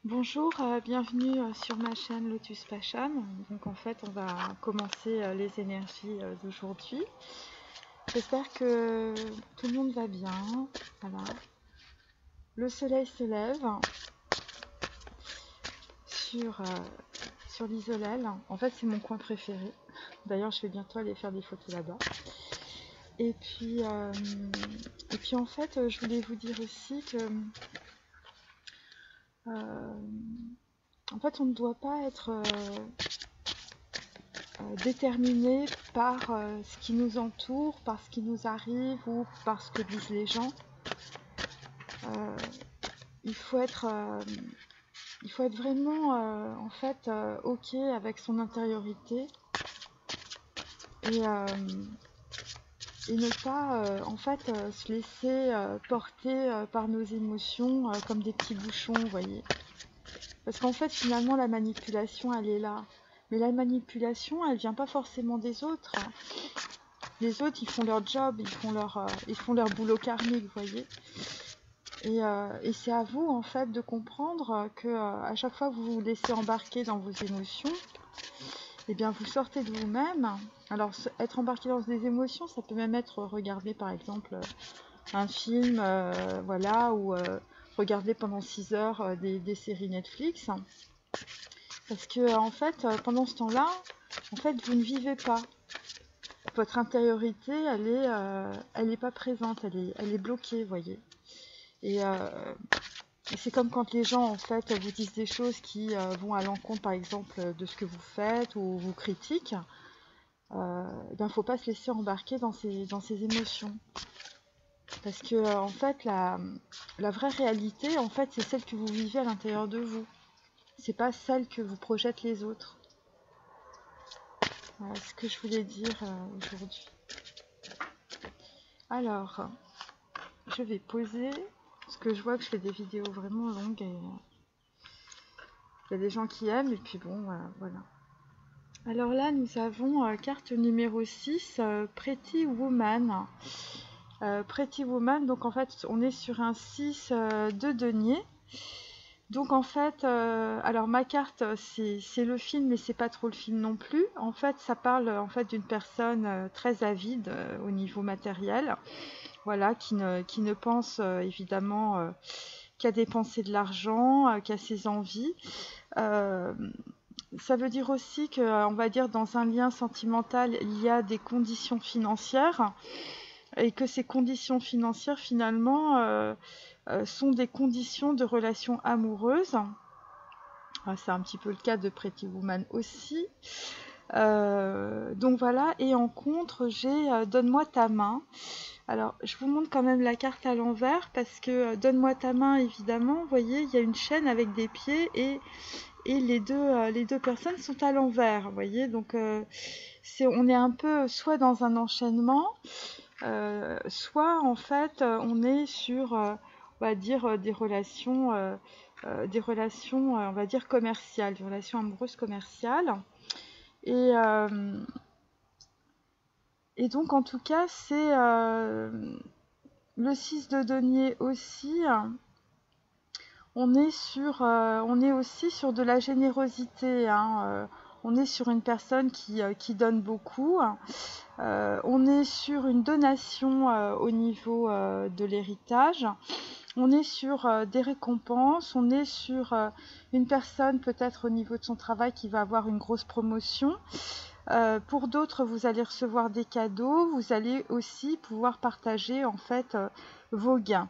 Bonjour, bienvenue sur ma chaîne Lotus Passion. Donc en fait on va commencer les énergies d'aujourd'hui. J'espère que tout le monde va bien. Voilà. Le soleil se lève sur l'Isolel. En fait c'est mon coin préféré. D'ailleurs je vais bientôt aller faire des photos là-bas. Et puis, en fait je voulais vous dire aussi que en fait on ne doit pas être déterminé par ce qui nous entoure, par ce qui nous arrive ou par ce que disent les gens. Euh, il faut être, vraiment en fait ok avec son intériorité et, euh, et ne pas en fait se laisser porter par nos émotions comme des petits bouchons, vous voyez. Parce qu'en fait finalement la manipulation elle est là. Mais la manipulation elle vient pas forcément des autres. Les autres, ils font leur job, ils font leur boulot karmique, vous voyez. Et c'est à vous, en fait, de comprendre que à chaque fois que vous vous laissez embarquer dans vos émotions, eh bien, vous sortez de vous-même. Alors, être embarqué dans des émotions, ça peut même être regarder, par exemple, un film, voilà, ou regarder pendant 6 heures des séries Netflix. Parce que, en fait, pendant ce temps-là, en fait, vous ne vivez pas. Votre intériorité, elle est pas présente, elle est bloquée, vous voyez. Et c'est comme quand les gens, en fait, vous disent des choses qui vont à l'encontre, par exemple, de ce que vous faites ou vous critiquent. Ben, faut pas se laisser embarquer dans ces émotions. Parce que, en fait, la vraie réalité, en fait, c'est celle que vous vivez à l'intérieur de vous. C'est pas celle que vous projettent les autres. Voilà ce que je voulais dire aujourd'hui. Alors, je vais poser, parce que je vois que je fais des vidéos vraiment longues et il y a des gens qui aiment, et puis bon, voilà. Alors là, nous avons carte numéro 6, Pretty Woman. Pretty Woman, donc en fait, on est sur un 6 de denier. Donc en fait, alors ma carte, c'est le film, mais c'est pas trop le film non plus. En fait, ça parle en fait d'une personne très avide au niveau matériel, voilà, qui ne pense évidemment qu'à dépenser de l'argent, qu'à ses envies. Ça veut dire aussi que, on va dire, dans un lien sentimental, il y a des conditions financières et que ces conditions financières, finalement, sont des conditions de relations amoureuses. C'est un petit peu le cas de Pretty Woman aussi. Donc voilà, et en contre, j'ai Donne-moi ta main. Alors, je vous montre quand même la carte à l'envers parce que Donne-moi ta main, évidemment, vous voyez, il y a une chaîne avec des pieds et les deux personnes sont à l'envers, vous voyez. Donc, on est un peu soit dans un enchaînement, soit en fait, on est sur, on va dire, des relations, on va dire, commerciales, des relations amoureuses commerciales. Et, donc, en tout cas, c'est le 6 de denier aussi. On est aussi sur de la générosité, hein, on est sur une personne qui donne beaucoup. On est sur une donation au niveau de l'héritage. On est sur des récompenses. On est sur une personne peut-être au niveau de son travail qui va avoir une grosse promotion. Pour d'autres, vous allez recevoir des cadeaux. Vous allez aussi pouvoir partager en fait vos gains.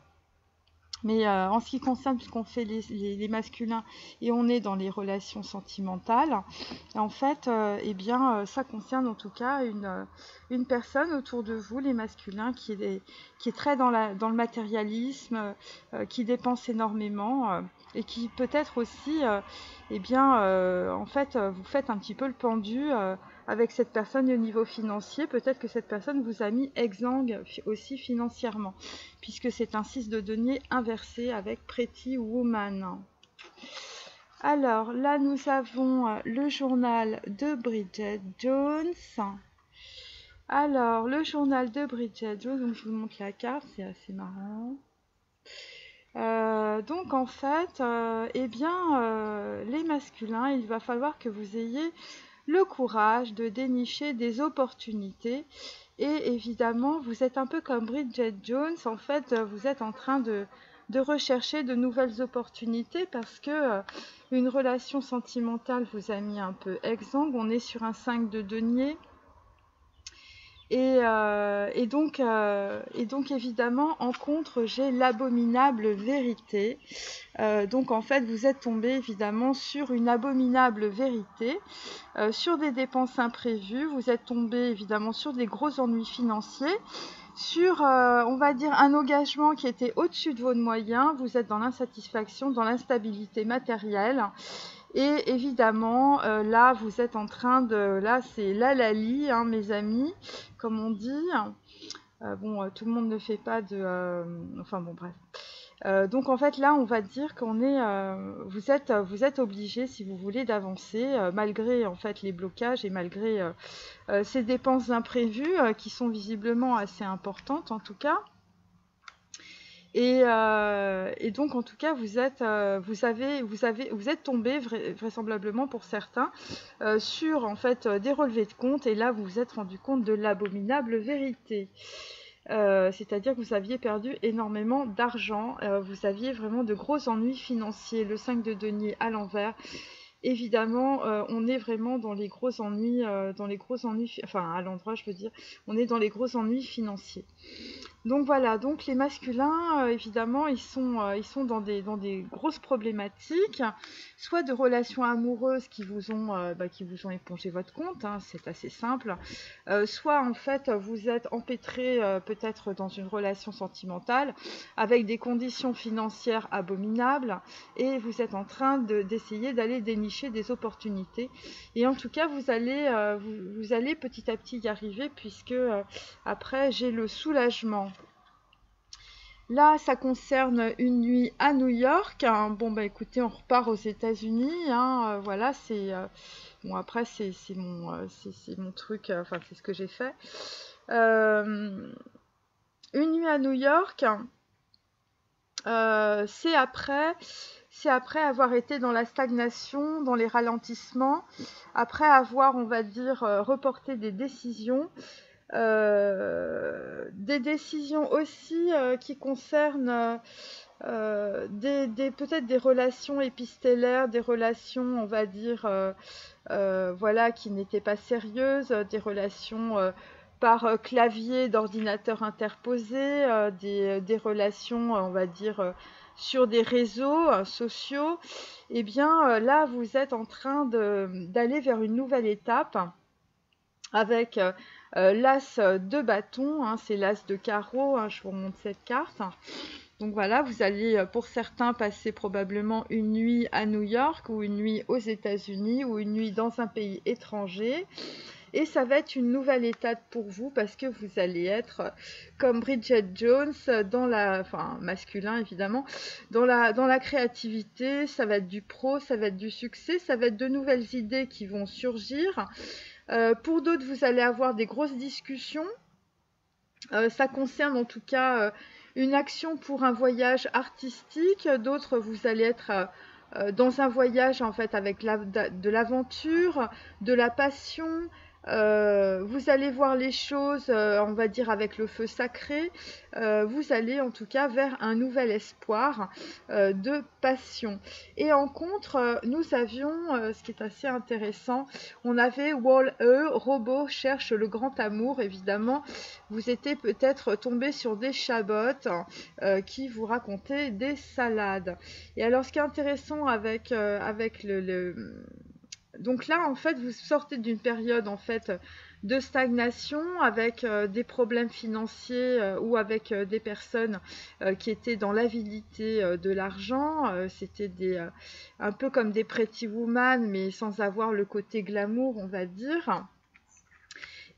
Mais en ce qui concerne, puisqu'on fait les masculins et on est dans les relations sentimentales, en fait, eh bien, ça concerne en tout cas une personne autour de vous, les masculins, qui est très dans le matérialisme, qui dépense énormément et qui peut-être aussi, eh bien, en fait, vous faites un petit peu le pendu avec cette personne au niveau financier. Peut-être que cette personne vous a mis exsangue aussi financièrement, puisque c'est un 6 de denier inversé avec Pretty Woman. Alors là, nous avons le journal de Bridget Jones. Alors, le journal de Bridget Jones, donc je vous montre la carte, c'est assez marrant. donc en fait, eh bien, les masculins, il va falloir que vous ayez le courage de dénicher des opportunités. Et évidemment, vous êtes un peu comme Bridget Jones, en fait, vous êtes en train de rechercher de nouvelles opportunités parce que une relation sentimentale vous a mis un peu exsangue. On est sur un 5 de denier. Et donc évidemment, en contre, j'ai l'abominable vérité. Donc en fait, vous êtes tombé évidemment sur une abominable vérité, sur des dépenses imprévues. Vous êtes tombé évidemment sur des gros ennuis financiers, sur, on va dire, un engagement qui était au-dessus de vos moyens. Vous êtes dans l'insatisfaction, dans l'instabilité matérielle. Et évidemment, là, vous êtes en train de... Là, c'est l'halali, hein, mes amis, comme on dit. Bon, tout le monde ne fait pas de... enfin, bon, bref. Donc, en fait, là, on va dire qu'on est... vous êtes obligé, si vous voulez, d'avancer, malgré, en fait, les blocages et malgré ces dépenses imprévues qui sont visiblement assez importantes, en tout cas. Et donc en tout cas vous êtes tombé vraisemblablement pour certains sur en fait des relevés de compte, et là vous vous êtes rendu compte de l'abominable vérité. C'est-à-dire que vous aviez perdu énormément d'argent, vous aviez vraiment de gros ennuis financiers. Le 5 de denier à l'envers. Évidemment, on est vraiment dans les gros ennuis, enfin à l'endroit je veux dire, on est dans les gros ennuis financiers. Donc voilà, donc les masculins, évidemment, ils sont dans des grosses problématiques, soit de relations amoureuses qui vous ont épongé votre compte, hein, c'est assez simple, soit en fait vous êtes empêtré peut-être dans une relation sentimentale avec des conditions financières abominables, et vous êtes en train d'essayer d'aller dénicher des opportunités. Et en tout cas, vous allez petit à petit y arriver, puisque après j'ai le soulagement. Là, ça concerne une nuit à New York. Hein. Bon, bah écoutez, on repart aux États-Unis. Hein. Voilà, c'est bon. Après, c'est mon truc. Enfin, c'est ce que j'ai fait. Une nuit à New York. C'est après avoir été dans la stagnation, dans les ralentissements, après avoir, on va dire, reporté des décisions. Des décisions aussi qui concernent peut-être des relations épistolaires, des relations, on va dire, voilà, qui n'étaient pas sérieuses, des relations par clavier d'ordinateur interposé, des relations, on va dire, sur des réseaux sociaux. Eh bien, là, vous êtes en train d'aller vers une nouvelle étape avec l'as de bâton, hein, c'est l'as de carreau, hein, je vous remonte cette carte. Donc voilà, vous allez pour certains passer probablement une nuit à New York, ou une nuit aux États-Unis, ou une nuit dans un pays étranger. Et ça va être une nouvelle étape pour vous, parce que vous allez être comme Bridget Jones, masculin évidemment, dans la créativité. Ça va être du pro, ça va être du succès, ça va être de nouvelles idées qui vont surgir. Pour d'autres, vous allez avoir des grosses discussions. Ça concerne en tout cas une action pour un voyage artistique. D'autres, vous allez être dans un voyage en fait avec de l'aventure, de la passion. Vous allez voir les choses, on va dire, avec le feu sacré. Vous allez en tout cas vers un nouvel espoir de passion. Et en contre, nous avions, ce qui est assez intéressant, on avait Wall-E, robot cherche le grand amour. Évidemment, vous étiez peut-être tombé sur des chabots qui vous racontaient des salades. Et alors, ce qui est intéressant avec donc là, en fait, vous sortez d'une période en fait de stagnation, avec des problèmes financiers ou avec des personnes qui étaient dans l'avidité de l'argent. C'était un peu comme des pretty woman, mais sans avoir le côté glamour, on va dire.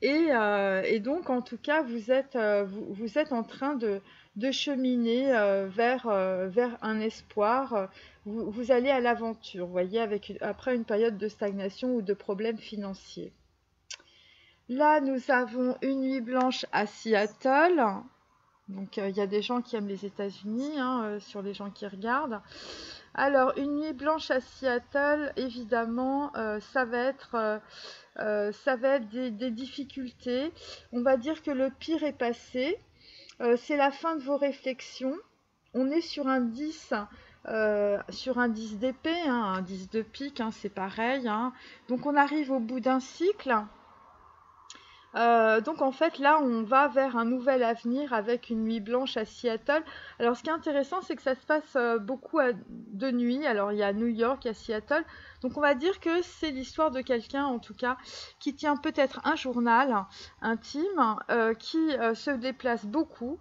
Et donc, en tout cas, vous êtes en train de cheminer vers un espoir. Vous allez à l'aventure, vous voyez, après une période de stagnation ou de problèmes financiers. Là, nous avons une nuit blanche à Seattle. Donc il y a des gens qui aiment les États-Unis, hein, sur les gens qui regardent. Alors, une nuit blanche à Seattle, évidemment, ça va être des difficultés. On va dire que le pire est passé. C'est la fin de vos réflexions. On est sur un 10, sur un 10 d'épée, hein, un 10 de pique, hein, c'est pareil, hein. Donc on arrive au bout d'un cycle. Donc en fait là on va vers un nouvel avenir avec une nuit blanche à Seattle. Alors ce qui est intéressant c'est que ça se passe beaucoup de nuit. Alors il y a New York, il y a Seattle. Donc on va dire que c'est l'histoire de quelqu'un en tout cas qui tient peut-être un journal intime, qui se déplace beaucoup,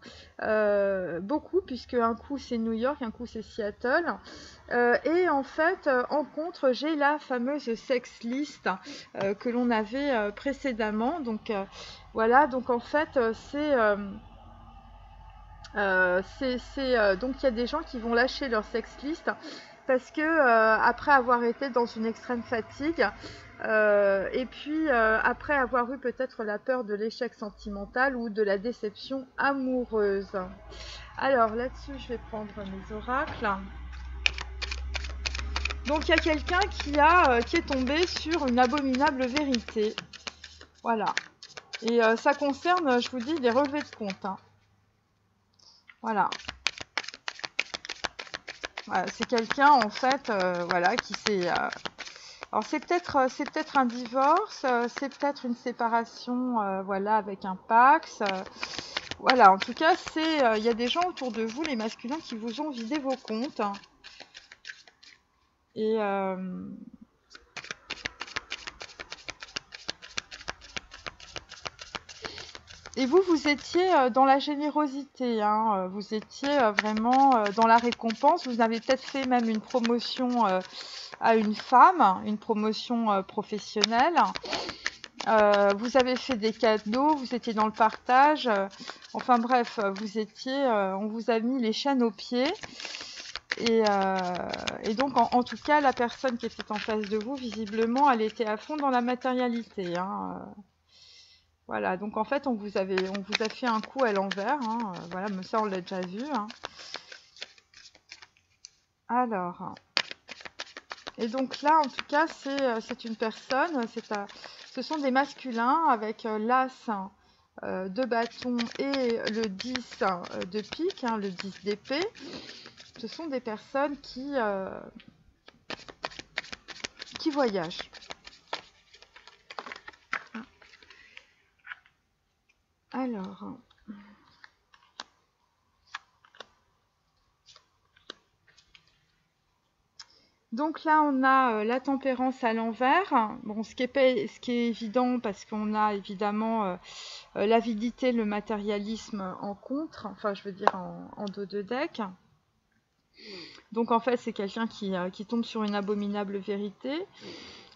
puisque un coup c'est New York, un coup c'est Seattle. Et en fait, en contre, j'ai la fameuse sex list que l'on avait précédemment. Donc voilà, donc en fait, donc il y a des gens qui vont lâcher leur sex list parce que après avoir été dans une extrême fatigue, et puis après avoir eu peut-être la peur de l'échec sentimental ou de la déception amoureuse. Alors là-dessus, je vais prendre mes oracles. Donc il y a quelqu'un qui est tombé sur une abominable vérité. Voilà. Et ça concerne, je vous dis, les relevés de compte, hein. Voilà. Voilà, c'est quelqu'un en fait, voilà, qui s'est. Alors c'est peut-être un divorce, c'est peut-être une séparation, voilà, avec un Pax. Voilà. En tout cas, il y a des gens autour de vous, les masculins, qui vous ont vidé vos comptes, hein. Et vous étiez dans la générosité, hein, vous étiez vraiment dans la récompense. Vous avez peut-être fait même une promotion à une femme, une promotion professionnelle. Vous avez fait des cadeaux, vous étiez dans le partage. Enfin bref, on vous a mis les chaînes aux pieds. Et donc, en tout cas, la personne qui était en face de vous, visiblement, elle était à fond dans la matérialité, hein. Voilà, donc en fait, on vous a fait un coup à l'envers, hein. Voilà, mais ça, on l'a déjà vu, hein. Alors, et donc là, en tout cas, c'est une personne, ce sont des masculins avec l'as de bâton et le 10 de pique, hein, le 10 d'épée. Ce sont des personnes qui voyagent. Alors, donc là, on a la tempérance à l'envers. Bon, ce qui est évident parce qu'on a évidemment l'avidité, le matérialisme en contre, enfin je veux dire en dos de deck. Donc en fait, c'est quelqu'un qui tombe sur une abominable vérité.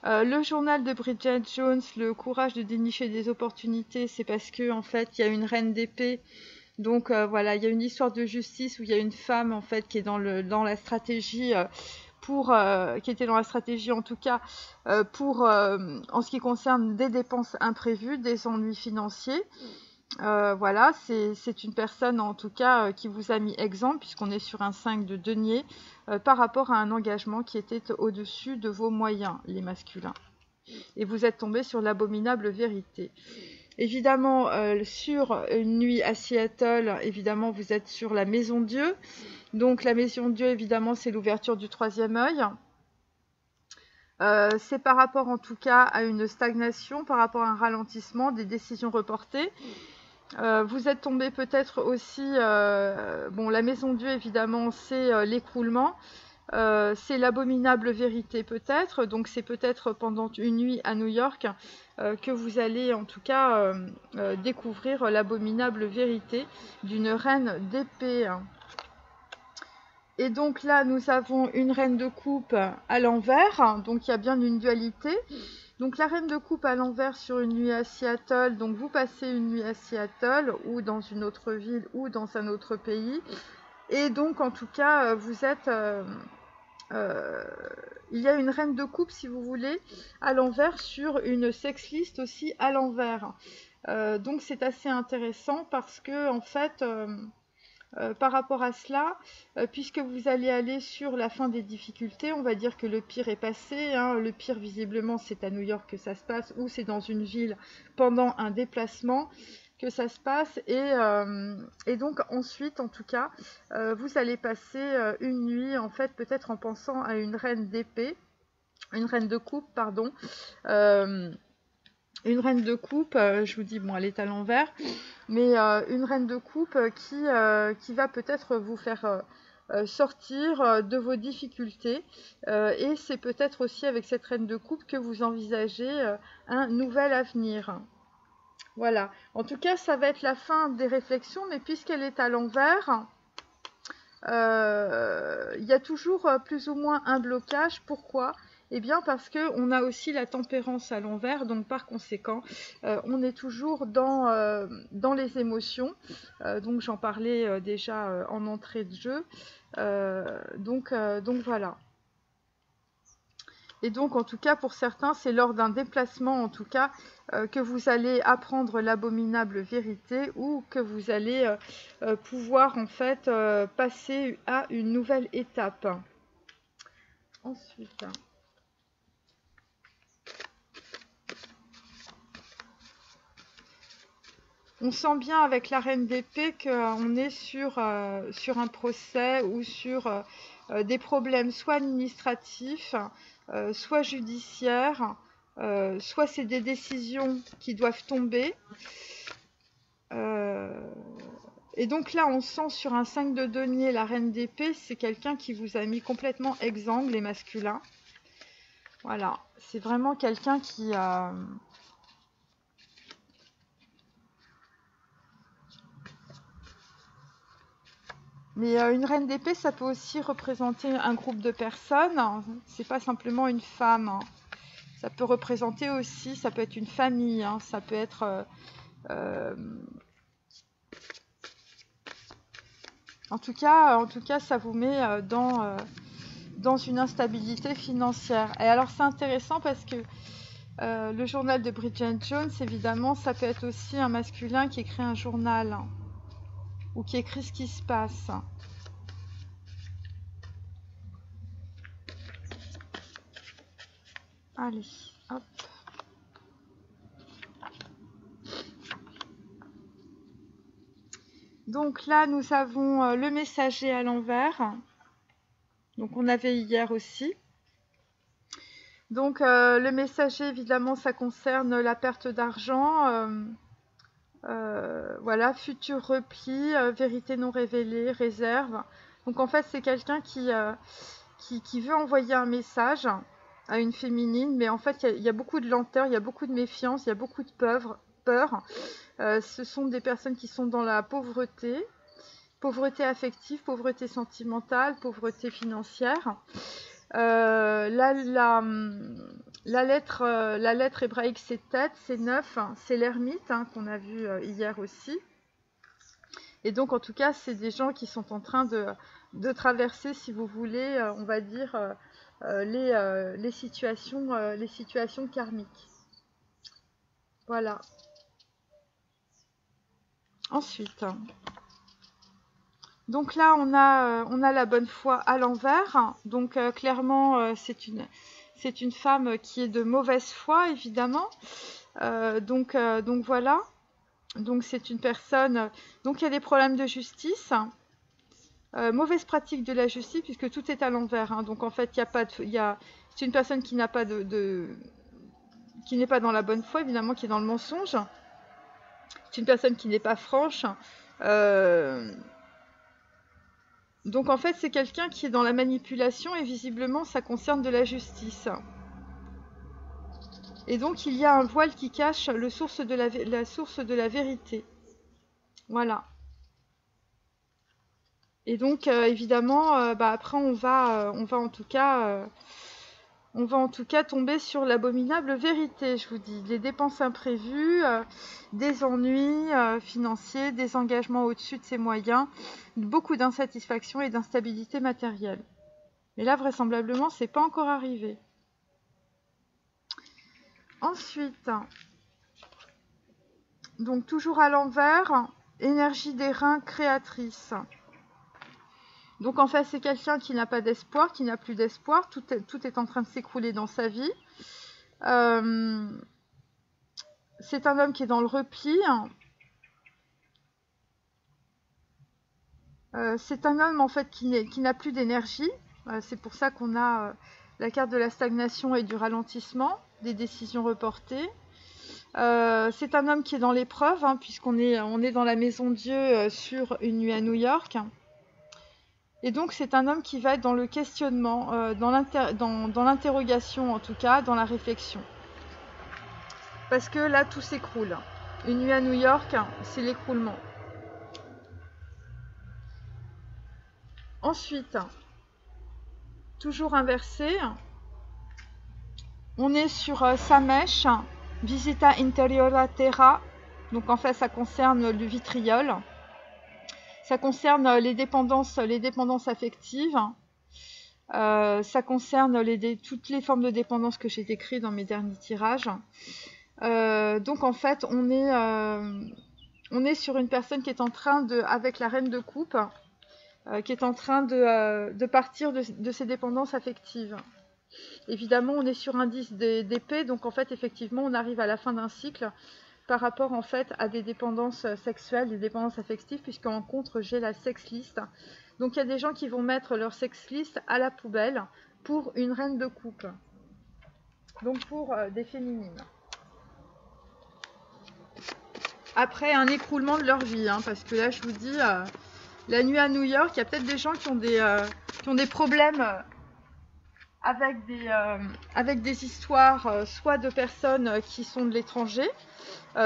Le journal de Bridget Jones, le courage de dénicher des opportunités, c'est parce que en fait, il y a une reine d'épée. Donc voilà, il y a une histoire de justice où il y a une femme en fait qui est dans la stratégie qui était dans la stratégie en tout cas en ce qui concerne des dépenses imprévues, des ennuis financiers. Voilà, c'est une personne en tout cas qui vous a mis exemple puisqu'on est sur un 5 de denier par rapport à un engagement qui était au-dessus de vos moyens, les masculins. Et vous êtes tombé sur l'abominable vérité. Évidemment, sur une nuit à Seattle, évidemment, vous êtes sur la Maison Dieu. Donc la Maison Dieu, évidemment, c'est l'ouverture du troisième œil. C'est par rapport en tout cas à une stagnation, par rapport à un ralentissement, des décisions reportées. Vous êtes tombé peut-être aussi, bon, la Maison Dieu évidemment c'est l'écroulement, c'est l'abominable vérité peut-être, donc c'est peut-être pendant une nuit à New York que vous allez en tout cas découvrir l'abominable vérité d'une reine d'épée. Et donc là nous avons une reine de coupe à l'envers, donc il y a bien une dualité. Donc la reine de coupe à l'envers sur une nuit à Seattle, donc vous passez une nuit à Seattle ou dans une autre ville ou dans un autre pays. Et donc en tout cas vous êtes... il y a une reine de coupe si vous voulez à l'envers sur une sex list aussi à l'envers. Donc c'est assez intéressant parce que en fait, par rapport à cela, puisque vous allez aller sur la fin des difficultés, on va dire que le pire est passé, hein. Le pire visiblement c'est à New York que ça se passe, ou c'est dans une ville pendant un déplacement que ça se passe, et donc ensuite en tout cas vous allez passer une nuit en fait peut-être en pensant à une reine d'épée, une reine de coupe pardon, une reine de coupe, je vous dis bon elle est à l'envers, mais une reine de coupe qui va peut-être vous faire sortir de vos difficultés, et c'est peut-être aussi avec cette reine de coupe que vous envisagez un nouvel avenir. Voilà, en tout cas ça va être la fin des réflexions, mais puisqu'elle est à l'envers, il y a toujours plus ou moins un blocage. Pourquoi? Eh bien parce qu'on a aussi la tempérance à l'envers, donc par conséquent, on est toujours dans les émotions. Donc j'en parlais déjà en entrée de jeu. Donc voilà. Et donc en tout cas pour certains, c'est lors d'un déplacement en tout cas que vous allez apprendre l'abominable vérité, ou que vous allez pouvoir en fait passer à une nouvelle étape. Ensuite, on sent bien avec la reine d'épée qu'on est sur un procès ou sur des problèmes soit administratifs, soit judiciaires, soit c'est des décisions qui doivent tomber. Et donc là, on sent sur un 5 de denier, la reine d'épée, c'est quelqu'un qui vous a mis complètement exsangue, les masculins. Voilà, c'est vraiment quelqu'un qui... Mais une reine d'épée, ça peut aussi représenter un groupe de personnes. C'est pas simplement une femme, hein. Ça peut représenter aussi, ça peut être une famille, hein. Ça peut être... En tout cas, ça vous met dans une instabilité financière. Et alors, c'est intéressant parce que le journal de Bridget Jones, évidemment, ça peut être aussi un masculin qui écrit un journal, hein, ou qui écrit ce qui se passe. Allez, hop. Donc là, nous avons le messager à l'envers. Donc on avait hier aussi. Donc le messager, évidemment, ça concerne la perte d'argent. Voilà, futur repli, vérité non révélée, réserve. Donc en fait, c'est quelqu'un qui veut envoyer un message à une féminine, mais en fait, il y a beaucoup de lenteur, il y a beaucoup de méfiance, il y a beaucoup de peur. Ce sont des personnes qui sont dans la pauvreté affective, pauvreté sentimentale, pauvreté financière. La lettre hébraïque, c'est tête, c'est 9, c'est l'ermite, hein, qu'on a vu hier aussi. Et donc, en tout cas, c'est des gens qui sont en train de traverser, si vous voulez, on va dire, les situations karmiques. Voilà. Ensuite, donc là, on a la bonne foi à l'envers. Donc, clairement, c'est une femme qui est de mauvaise foi, évidemment. Donc voilà. Donc, c'est une personne... Donc, il y a des problèmes de justice. Mauvaise pratique de la justice, puisque tout est à l'envers, hein. Donc, en fait, c'est une personne qui n'a pas qui n'est pas dans la bonne foi, évidemment, qui est dans le mensonge. C'est une personne qui n'est pas franche. Donc en fait, c'est quelqu'un qui est dans la manipulation, et visiblement, ça concerne de la justice. Et donc, il y a un voile qui cache la source de la vérité. Voilà. Et donc, évidemment, après, on va en tout cas tomber sur l'abominable vérité, je vous dis. Les dépenses imprévues, des ennuis financiers, des engagements au-dessus de ses moyens, beaucoup d'insatisfaction et d'instabilité matérielle. Mais là, vraisemblablement, c'est pas encore arrivé. Ensuite, Donc toujours à l'envers, énergie des reins créatrice. Donc en fait c'est quelqu'un qui n'a pas d'espoir, qui n'a plus d'espoir, tout est en train de s'écrouler dans sa vie. C'est un homme qui est dans le repli. C'est un homme en fait qui n'a plus d'énergie. C'est pour ça qu'on a la carte de la stagnation et du ralentissement, des décisions reportées. C'est un homme qui est dans l'épreuve, hein, puisqu'on est dans la maison Dieu sur une nuit à New York. Et donc c'est un homme qui va être dans le questionnement, dans l'interrogation en tout cas, dans la réflexion. Parce que là tout s'écroule. Une nuit à New York, c'est l'écroulement. Ensuite, toujours inversé, on est sur Samesh, Visita Interiora Terra. Donc en fait ça concerne le vitriol. Ça concerne les dépendances affectives. Ça concerne toutes les formes de dépendance que j'ai décrites dans mes derniers tirages. Donc en fait on est sur une personne qui est en train avec la reine de coupe, qui est en train de partir de ses dépendances affectives. Évidemment, on est sur un 10 d'épée, donc en fait, effectivement, on arrive à la fin d'un cycle par rapport en fait à des dépendances sexuelles, des dépendances affectives, puisqu'en contre, j'ai la sex list. Donc il y a des gens qui vont mettre leur sex list à la poubelle pour une reine de coupe. Donc pour des féminines. Après un écroulement de leur vie, hein, parce que là, je vous dis... la nuit à New York, il y a peut-être des gens qui ont des problèmes avec des histoires, soit de personnes qui sont de l'étranger,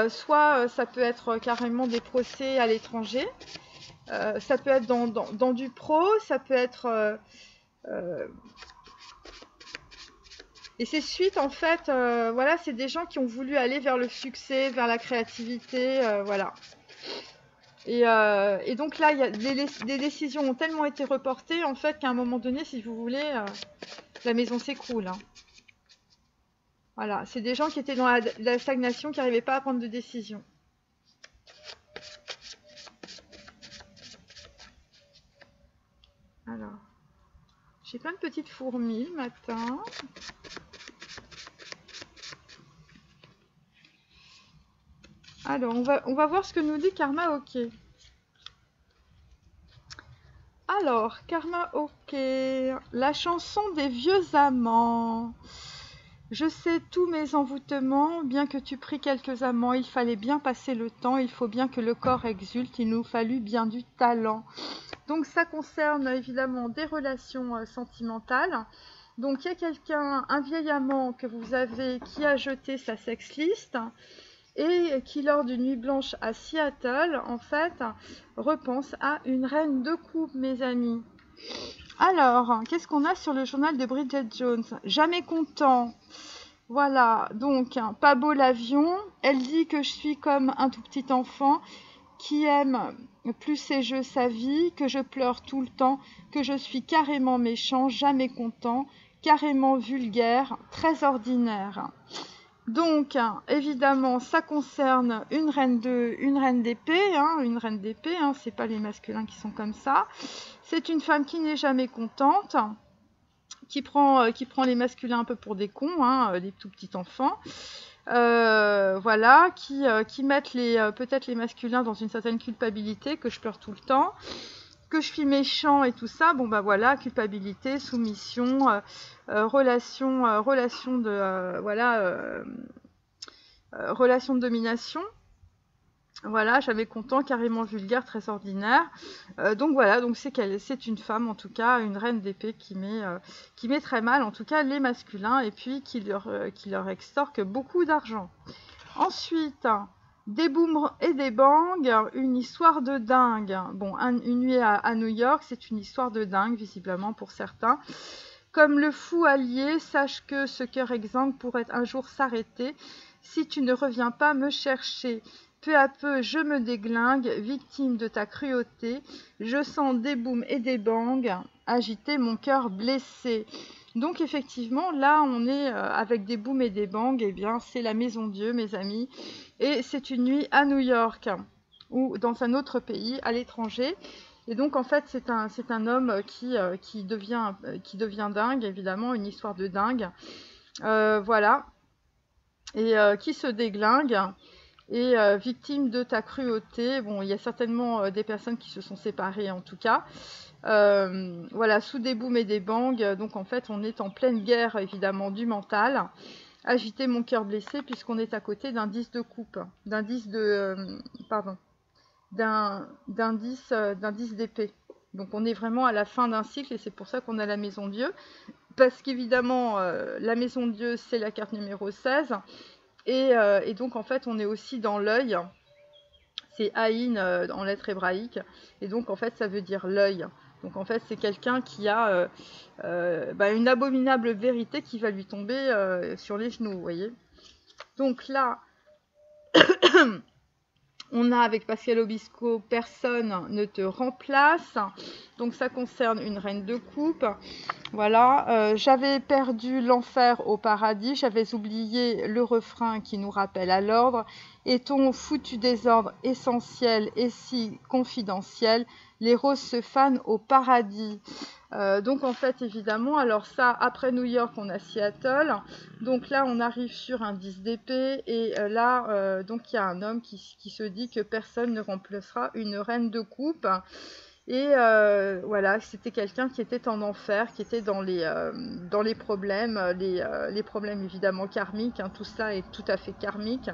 soit ça peut être carrément des procès à l'étranger, ça peut être dans du pro, ça peut être... et c'est suite en fait, voilà, c'est des gens qui ont voulu aller vers le succès, vers la créativité, voilà. Et donc là, les décisions ont tellement été reportées, en fait, qu'à un moment donné, si vous voulez, la maison s'écroule. Hein. Voilà, c'est des gens qui étaient dans la stagnation, qui n'arrivaient pas à prendre de décision. Alors, j'ai plein de petites fourmis le matin. Alors, on va voir ce que nous dit Karma OK. Alors, Karma OK, la chanson des vieux amants. Je sais tous mes envoûtements, bien que tu pries quelques amants, il fallait bien passer le temps, il faut bien que le corps exulte, il nous fallut bien du talent. Donc ça concerne évidemment des relations sentimentales. Donc il y a quelqu'un, un vieil amant que vous avez qui a jeté sa sex list et qui lors d'une nuit blanche à Seattle, en fait, repense à une reine de coupe, mes amis. Alors, qu'est-ce qu'on a sur le journal de Bridget Jones? Jamais content. Voilà, donc, pas beau l'avion. Elle dit que je suis comme un tout petit enfant qui aime plus ses jeux sa vie, que je pleure tout le temps, que je suis carrément méchant, jamais content, carrément vulgaire, très ordinaire. Donc, évidemment, ça concerne une reine d'épée, hein, c'est pas les masculins qui sont comme ça. C'est une femme qui n'est jamais contente, qui prend les masculins un peu pour des cons, hein, des tout petits enfants. Voilà, qui mettent peut-être les masculins dans une certaine culpabilité, que je pleure tout le temps, que je suis méchant et tout ça. Bon bah voilà, culpabilité, soumission, relation de domination. Voilà, j'avais content, carrément vulgaire, très ordinaire. Donc voilà, donc c'est une femme, en tout cas, une reine d'épée qui met très mal, en tout cas, les masculins, et puis qui leur extorque beaucoup d'argent. Ensuite, des booms et des bangs, une histoire de dingue. Bon, une nuit à New York, c'est une histoire de dingue, visiblement, pour certains. Comme le fou allié, sache que ce cœur exsangue pourrait un jour s'arrêter si tu ne reviens pas me chercher. Peu à peu, je me déglingue, victime de ta cruauté. Je sens des booms et des bangs agiter mon cœur blessé. Donc effectivement, là, on est avec des booms et des bangs. Eh bien, c'est la maison Dieu, mes amis. Et c'est une nuit à New York ou dans un autre pays, à l'étranger. Et donc en fait c'est un homme qui devient dingue, évidemment, une histoire de dingue. Voilà. Et qui se déglingue. Et victime de ta cruauté, bon, il y a certainement des personnes qui se sont séparées en tout cas. Voilà, sous des booms et des bangs, donc en fait on est en pleine guerre évidemment du mental. Agiter mon cœur blessé puisqu'on est à côté d'un 10 de coupe, d'un 10 de... pardon, d'un 10 d'épée. Donc on est vraiment à la fin d'un cycle et c'est pour ça qu'on a la maison Dieu. Parce qu'évidemment, la maison Dieu c'est la carte numéro 16. Et donc en fait on est aussi dans l'œil. C'est Aïn en lettres hébraïques. Et donc en fait ça veut dire l'œil. Donc en fait c'est quelqu'un qui a une abominable vérité qui va lui tomber sur les genoux, vous voyez. Donc là, on a avec Pascal Obispo, personne ne te remplace. Donc ça concerne une reine de coupe. Voilà, j'avais perdu l'enfer au paradis, j'avais oublié le refrain qui nous rappelle à l'ordre. Et ton foutu désordre essentiel et si confidentiel, les roses se fanent au paradis. Donc en fait évidemment, alors ça après New York on a Seattle, donc là on arrive sur un 10 d'épée et là donc il y a un homme qui se dit que personne ne remplacera une reine de coupe. Et voilà, c'était quelqu'un qui était en enfer, qui était dans les problèmes, les problèmes évidemment karmiques, hein, tout ça est tout à fait karmique.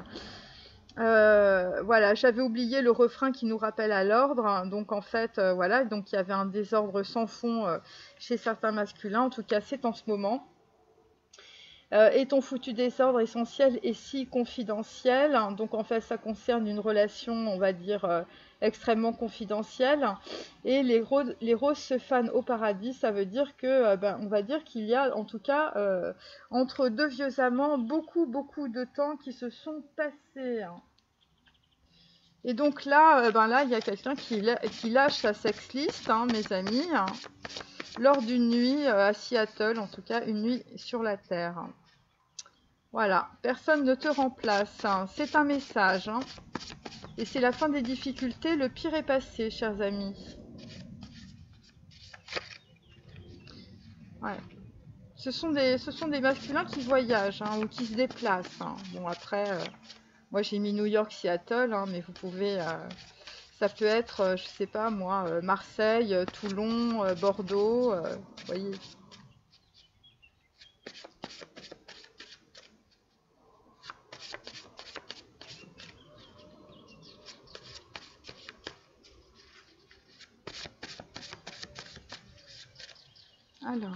Voilà, j'avais oublié le refrain qui nous rappelle à l'ordre, hein, donc en fait, voilà, donc il y avait un désordre sans fond chez certains masculins, en tout cas c'est en ce moment. Et ton foutu désordre essentiel est si confidentiel, hein, donc en fait ça concerne une relation, on va dire, extrêmement confidentielle. Et les roses se fanent au paradis, ça veut dire que, on va dire qu'il y a en tout cas entre deux vieux amants beaucoup de temps qui se sont passés. Hein. Et donc là, là il y a quelqu'un qui lâche sa sexlist, hein, mes amis. Hein. Lors d'une nuit à Seattle, en tout cas une nuit sur la Terre. Voilà, personne ne te remplace, hein. C'est un message. Hein. Et c'est la fin des difficultés, le pire est passé, chers amis. Ouais. Ce sont des masculins qui voyagent hein, ou qui se déplacent. Hein. Bon, après, moi j'ai mis New York, Seattle, hein, mais vous pouvez... ça peut être, je sais pas moi, Marseille, Toulon, Bordeaux, vous voyez. Alors.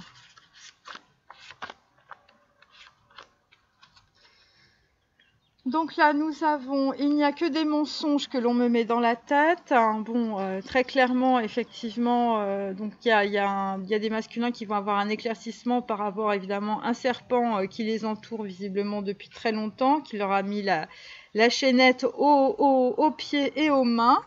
Donc là, nous avons, il n'y a que des mensonges que l'on me met dans la tête. Bon, très clairement, effectivement, donc il y a des masculins qui vont avoir un éclaircissement par rapport, évidemment, à un serpent qui les entoure visiblement depuis très longtemps, qui leur a mis la chaînette aux pieds et aux mains.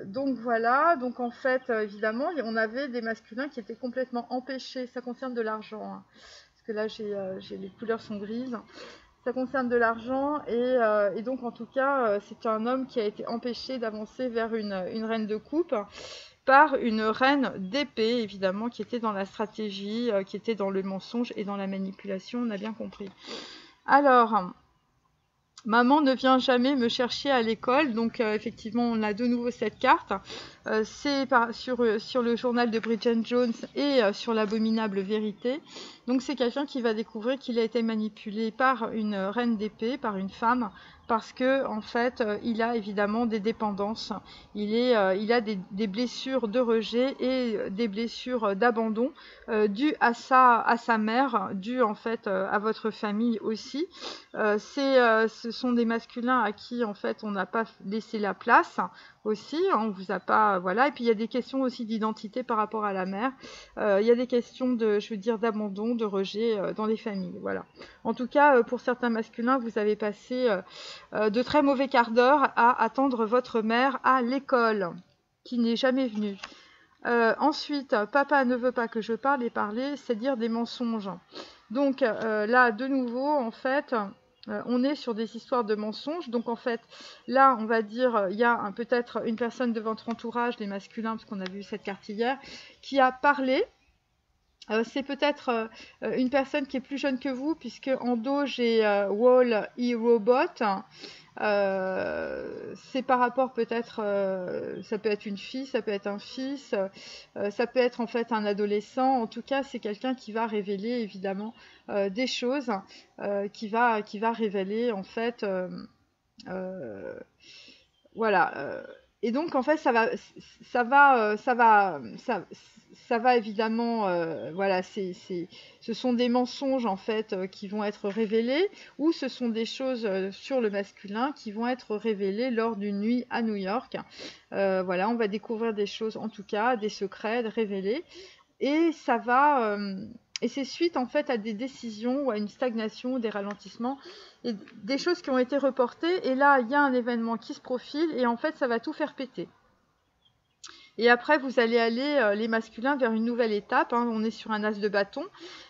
Donc voilà, donc en fait, évidemment, on avait des masculins qui étaient complètement empêchés. Ça concerne de l'argent, hein, parce que là, les couleurs sont grises. Ça concerne de l'argent et donc en tout cas c'est un homme qui a été empêché d'avancer vers une reine de coupe par une reine d'épée évidemment qui était dans la stratégie, qui était dans le mensonge et dans la manipulation, on a bien compris. Alors, maman ne vient jamais me chercher à l'école, donc effectivement on a de nouveau cette carte. C'est sur le journal de Bridget Jones et sur l'abominable vérité. Donc c'est quelqu'un qui va découvrir qu'il a été manipulé par une reine d'épée, par une femme, parce que en fait il a évidemment des dépendances. Il a des blessures de rejet et des blessures d'abandon dues à sa mère, dues en fait à votre famille aussi. Ce sont des masculins à qui en fait on n'a pas laissé la place aussi, on vous a pas, voilà. Et puis il y a des questions aussi d'identité par rapport à la mère. Il y a des questions d'abandon, de rejet dans les familles, voilà. En tout cas, pour certains masculins, vous avez passé de très mauvais quarts d'heure à attendre votre mère à l'école, qui n'est jamais venue. Ensuite, papa ne veut pas que je parle et parler, c'est dire des mensonges. Donc là, de nouveau, en fait, On est sur des histoires de mensonges. Donc en fait, là, on va dire, il y a peut-être une personne de votre entourage, les masculins, parce qu'on a vu cette carte hier, qui a parlé. C'est peut-être une personne qui est plus jeune que vous, puisque en dos, j'ai Wall e-Robot. C'est par rapport peut-être, ça peut être une fille, ça peut être un fils, ça peut être en fait un adolescent. En tout cas, c'est quelqu'un qui va révéler évidemment des choses, qui va révéler en fait, voilà. Et donc en fait, ça va évidemment, voilà, ce sont des mensonges en fait qui vont être révélés, ou ce sont des choses sur le masculin qui vont être révélées lors d'une nuit à New York. Voilà, on va découvrir des choses, en tout cas, des secrets révélés, et ça va. Et c'est suite en fait à des décisions ou à une stagnation, des ralentissements, et des choses qui ont été reportées. Et là, il y a un événement qui se profile et en fait, ça va tout faire péter. Et après, vous allez aller, les masculins, vers une nouvelle étape. Hein. On est sur un as de bâton.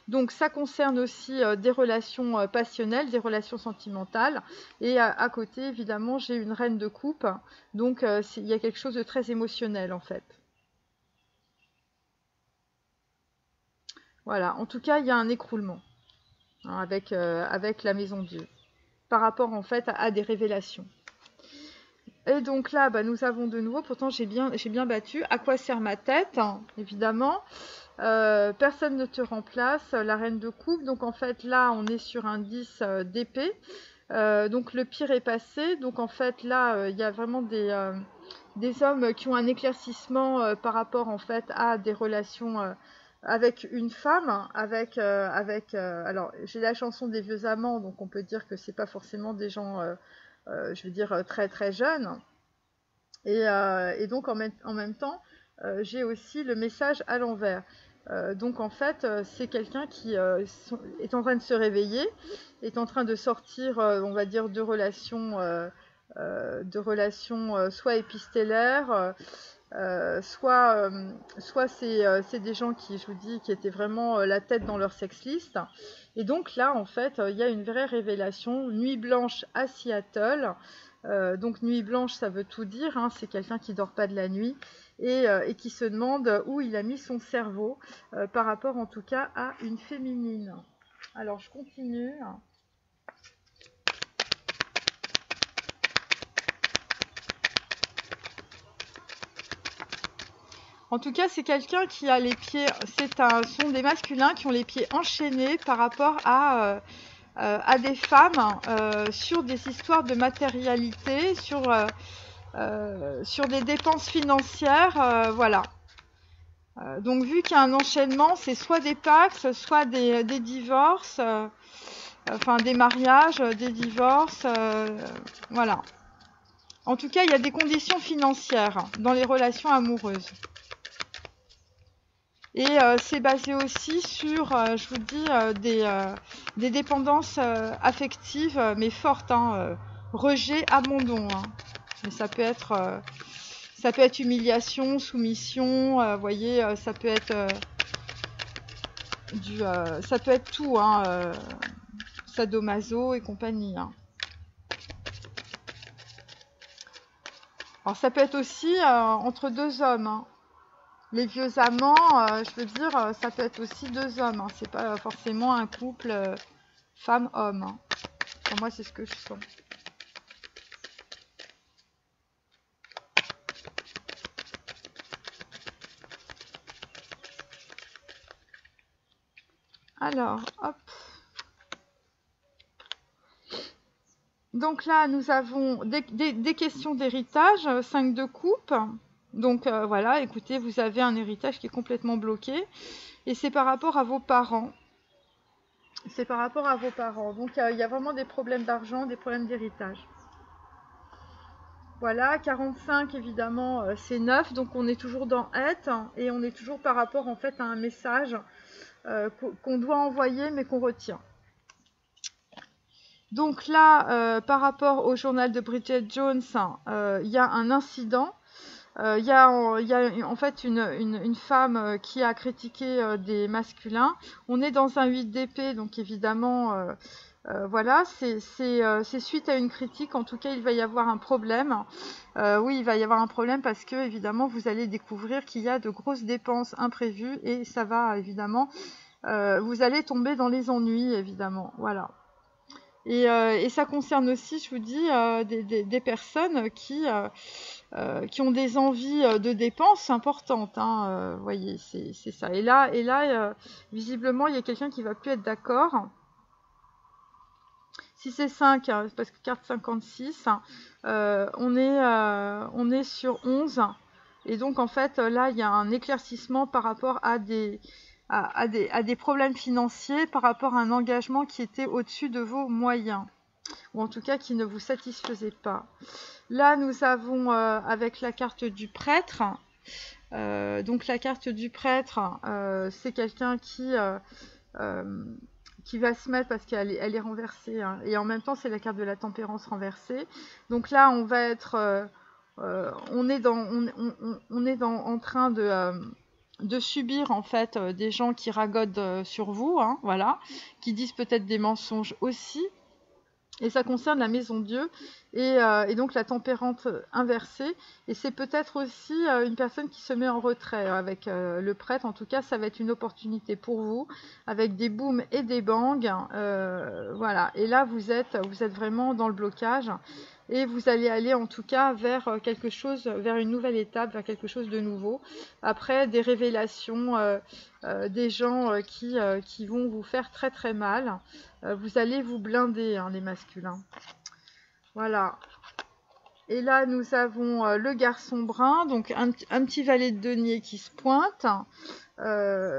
Donc, ça concerne aussi des relations passionnelles, des relations sentimentales. Et à côté, évidemment, j'ai une reine de coupe. Donc, il y a quelque chose de très émotionnel, en fait. Voilà. En tout cas, il y a un écroulement, hein, avec la maison Dieu, par rapport, en fait, à des révélations. Et donc là, bah, nous avons de nouveau, pourtant j'ai bien battu, à quoi sert ma tête, hein, évidemment. Personne ne te remplace, la reine de coupe. Donc en fait, là, on est sur un 10 d'épée. Donc le pire est passé. Donc en fait, là, il y a vraiment des hommes qui ont un éclaircissement par rapport, en fait, à des relations avec une femme, alors, j'ai la chanson des vieux amants, donc on peut dire que c'est pas forcément des gens... je veux dire, très très jeune. Et donc en même temps, j'ai aussi le message à l'envers. Donc en fait, c'est quelqu'un qui est en train de se réveiller, est en train de sortir, on va dire, de relations soit épistolaires, soit c'est des gens qui, je vous dis, qui étaient vraiment la tête dans leur sex list. Et donc là, en fait, il y a une vraie révélation. Nuit blanche à Seattle. Donc nuit blanche, ça veut tout dire. Hein, c'est quelqu'un qui dort pas de la nuit et qui se demande où il a mis son cerveau, par rapport en tout cas à une féminine. Alors je continue. En tout cas, c'est quelqu'un qui a les pieds, sont des masculins qui ont les pieds enchaînés par rapport à des femmes, sur des histoires de matérialité, sur des dépenses financières, voilà. Donc vu qu'il y a un enchaînement, c'est soit des pax, soit des divorces, enfin des mariages, des divorces, voilà. En tout cas, il y a des conditions financières dans les relations amoureuses. Et c'est basé aussi sur, je vous dis, des dépendances affectives, mais fortes, hein, rejet, abandon. Hein. Mais ça peut être humiliation, soumission, vous voyez, ça peut être ça peut être tout, hein, sadomaso et compagnie. Hein. Alors ça peut être aussi entre deux hommes. Hein. Les vieux amants, je veux dire, ça peut être aussi deux hommes. Hein. C'est pas forcément un couple femme-homme. Hein. Pour moi, c'est ce que je sens. Alors, hop. Donc là, nous avons des questions d'héritage, 5 de coupe. Donc voilà, écoutez, vous avez un héritage qui est complètement bloqué. Et c'est par rapport à vos parents. C'est par rapport à vos parents. Donc il y a vraiment des problèmes d'argent, des problèmes d'héritage. Voilà, 45 évidemment, c'est 9. Donc on est toujours dans être. Et on est toujours par rapport en fait à un message qu'on doit envoyer mais qu'on retient. Donc là, par rapport au journal de Bridget Jones, il y a un incident. Il y a en fait une femme qui a critiqué des masculins. On est dans un 8 d'épée, donc évidemment, Voilà, c'est suite à une critique. En tout cas, il va y avoir un problème. Oui, il va y avoir un problème parce que, évidemment, vous allez découvrir qu'il y a de grosses dépenses imprévues et ça va, évidemment, vous allez tomber dans les ennuis, évidemment. Voilà. Et ça concerne aussi, je vous dis, des personnes qui ont des envies de dépenses importantes. Hein, vous voyez, c'est ça. Et là, visiblement, il y a quelqu'un qui va plus être d'accord. Si c'est 5, parce que carte 56, on est sur 11. Et donc, en fait, là, il y a un éclaircissement par rapport à des problèmes financiers, par rapport à un engagement qui était au-dessus de vos moyens, ou en tout cas qui ne vous satisfaisait pas. Là, nous avons, avec la carte du prêtre, donc la carte du prêtre, c'est quelqu'un qui va se mettre, parce qu'elle est renversée, hein, et en même temps c'est la carte de la tempérance renversée. Donc là on va être on est en train de subir en fait des gens qui ragodent sur vous, hein, voilà, qui disent peut-être des mensonges aussi. Et ça concerne la maison Dieu et donc la tempérance inversée. Et c'est peut-être aussi une personne qui se met en retrait avec le prêtre. En tout cas, ça va être une opportunité pour vous, avec des booms et des bangs. Voilà. Et là, vous êtes vraiment dans le blocage. Et vous allez aller en tout cas vers quelque chose, vers une nouvelle étape, vers quelque chose de nouveau. Après, des révélations, des gens qui vont vous faire très très mal. Vous allez vous blinder, hein, les masculins. Voilà. Et là, nous avons le garçon brun, donc un petit valet de denier qui se pointe.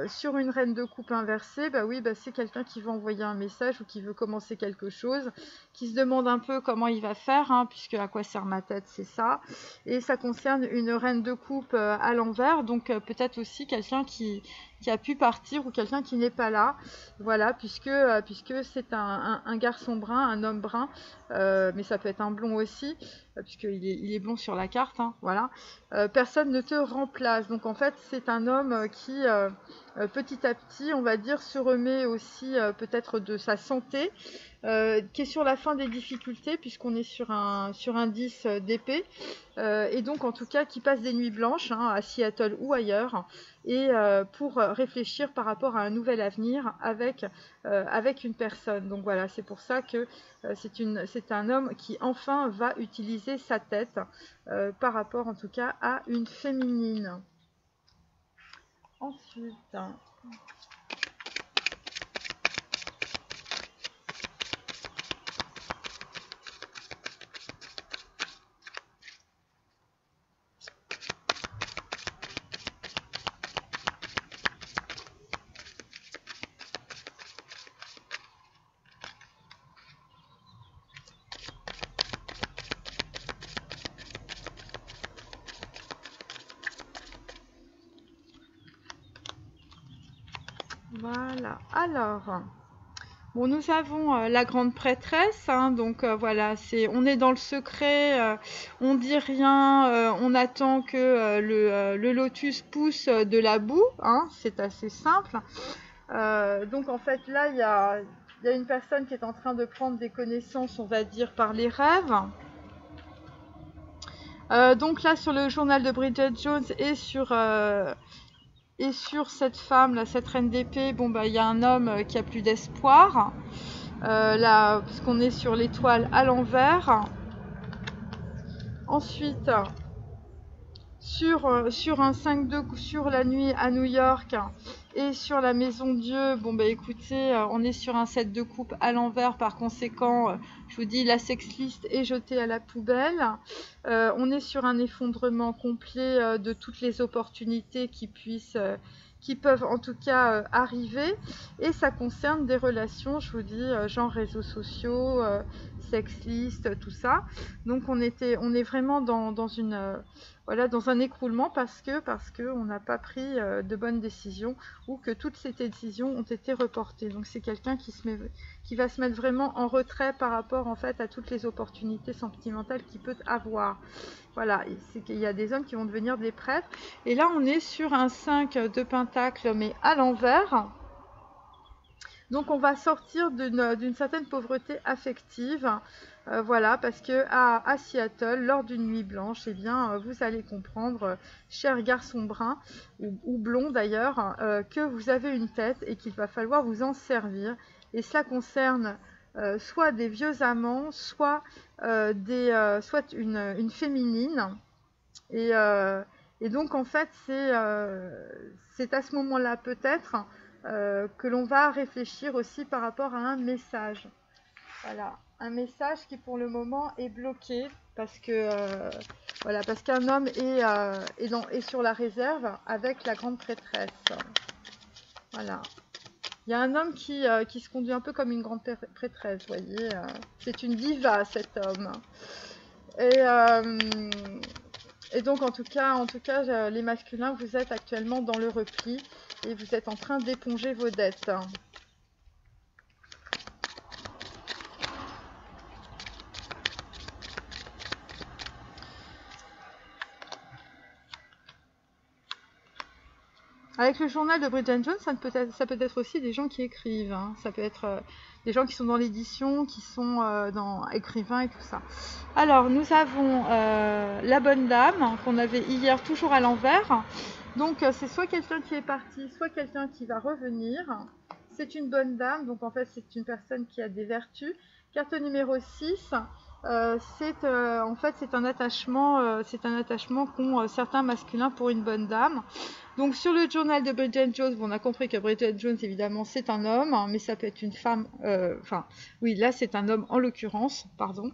Sur une reine de coupe inversée, bah oui, bah c'est quelqu'un qui veut envoyer un message ou qui veut commencer quelque chose, qui se demande un peu comment il va faire, hein, puisque à quoi sert ma tête, c'est ça. Et ça concerne une reine de coupe à l'envers, donc peut-être aussi quelqu'un qui a pu partir ou quelqu'un qui n'est pas là. Voilà, puisque c'est un garçon brun, un homme brun, mais ça peut être un blond aussi, puisqu'il est blond sur la carte, hein, voilà. Personne ne te remplace. Donc en fait, c'est un homme qui, petit à petit, on va dire, se remet aussi peut-être de sa santé, qui est sur la fin des difficultés, puisqu'on est sur un 10 d'épée, et donc en tout cas qui passe des nuits blanches, hein, à Seattle ou ailleurs, et pour réfléchir par rapport à un nouvel avenir avec une personne. Donc voilà, c'est pour ça que c'est un homme qui enfin va utiliser sa tête par rapport en tout cas à une féminine. Ensuite, voilà. Alors, bon, nous avons la grande prêtresse, hein, donc voilà, on est dans le secret, on dit rien, on attend que le lotus pousse de la boue, hein, c'est assez simple. Donc en fait là, il y a une personne qui est en train de prendre des connaissances, on va dire, par les rêves. Donc là, sur le journal de Bridget Jones et sur cette femme, là, cette reine d'épée, bon bah il y a un homme qui a plus d'espoir. Là, puisqu'on est sur l'étoile à l'envers. Ensuite, sur un 5-2, sur la nuit à New York et sur la maison Dieu, bon bah écoutez, on est sur un 7 de coupe à l'envers, par conséquent, je vous dis, la sexliste est jetée à la poubelle. On est sur un effondrement complet de toutes les opportunités qui peuvent en tout cas arriver, et ça concerne des relations, je vous dis, genre réseaux sociaux, sexliste, tout ça. Donc on est vraiment dans une voilà, dans un écroulement parce que on n'a pas pris de bonnes décisions, ou que toutes ces décisions ont été reportées. Donc c'est quelqu'un qui va se mettre vraiment en retrait par rapport en fait à toutes les opportunités sentimentales qu'il peut avoir. Voilà, c'est qu'il y a des hommes qui vont devenir des prêtres. Et là on est sur un 5 de pentacle mais à l'envers. Donc on va sortir d'une certaine pauvreté affective. Voilà, parce que à Seattle, lors d'une nuit blanche, eh bien, vous allez comprendre, cher garçon brun, ou blond d'ailleurs, que vous avez une tête et qu'il va falloir vous en servir. Et cela concerne soit des vieux amants, soit, soit une féminine. Et donc, en fait, c'est à ce moment-là, peut-être, que l'on va réfléchir aussi par rapport à un message. Voilà, un message qui, pour le moment, est bloqué parce que, voilà, parce qu'un homme est sur la réserve avec la grande prêtresse. Voilà. Il y a un homme qui se conduit un peu comme une grande prêtresse, vous voyez. C'est une diva, cet homme. Et donc, en tout cas, les masculins, vous êtes actuellement dans le repli et vous êtes en train d'éponger vos dettes. Avec le journal de Bridget Jones, ça peut être aussi des gens qui écrivent. Hein. Ça peut être des gens qui sont dans l'édition, qui sont dans écrivains et tout ça. Alors, nous avons la bonne dame qu'on avait hier toujours à l'envers. Donc, c'est soit quelqu'un qui est parti, soit quelqu'un qui va revenir. C'est une bonne dame, donc en fait, c'est une personne qui a des vertus. Carte numéro 6. En fait, c'est un attachement qu'ont certains masculins pour une bonne dame. Donc sur le journal de Bridget Jones, on a compris que Bridget Jones, évidemment, c'est un homme, hein, mais ça peut être une femme, oui, là c'est un homme en l'occurrence, pardon.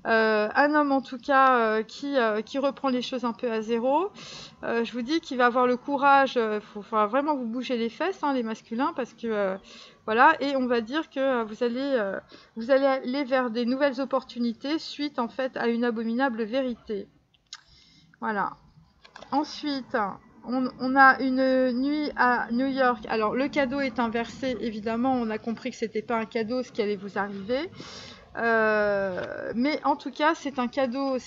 Un homme en tout cas qui reprend les choses un peu à zéro. Je vous dis qu'il va avoir le courage, il faudra vraiment vous bouger les fesses, hein, les masculins, parce que voilà, et on va dire que vous allez aller vers des nouvelles opportunités suite en fait à une abominable vérité. Voilà. Ensuite, on a une nuit à New York. Alors, le cadeau est inversé, évidemment. On a compris que ce n'était pas un cadeau ce qui allait vous arriver. Mais en tout cas, c'est un cadeau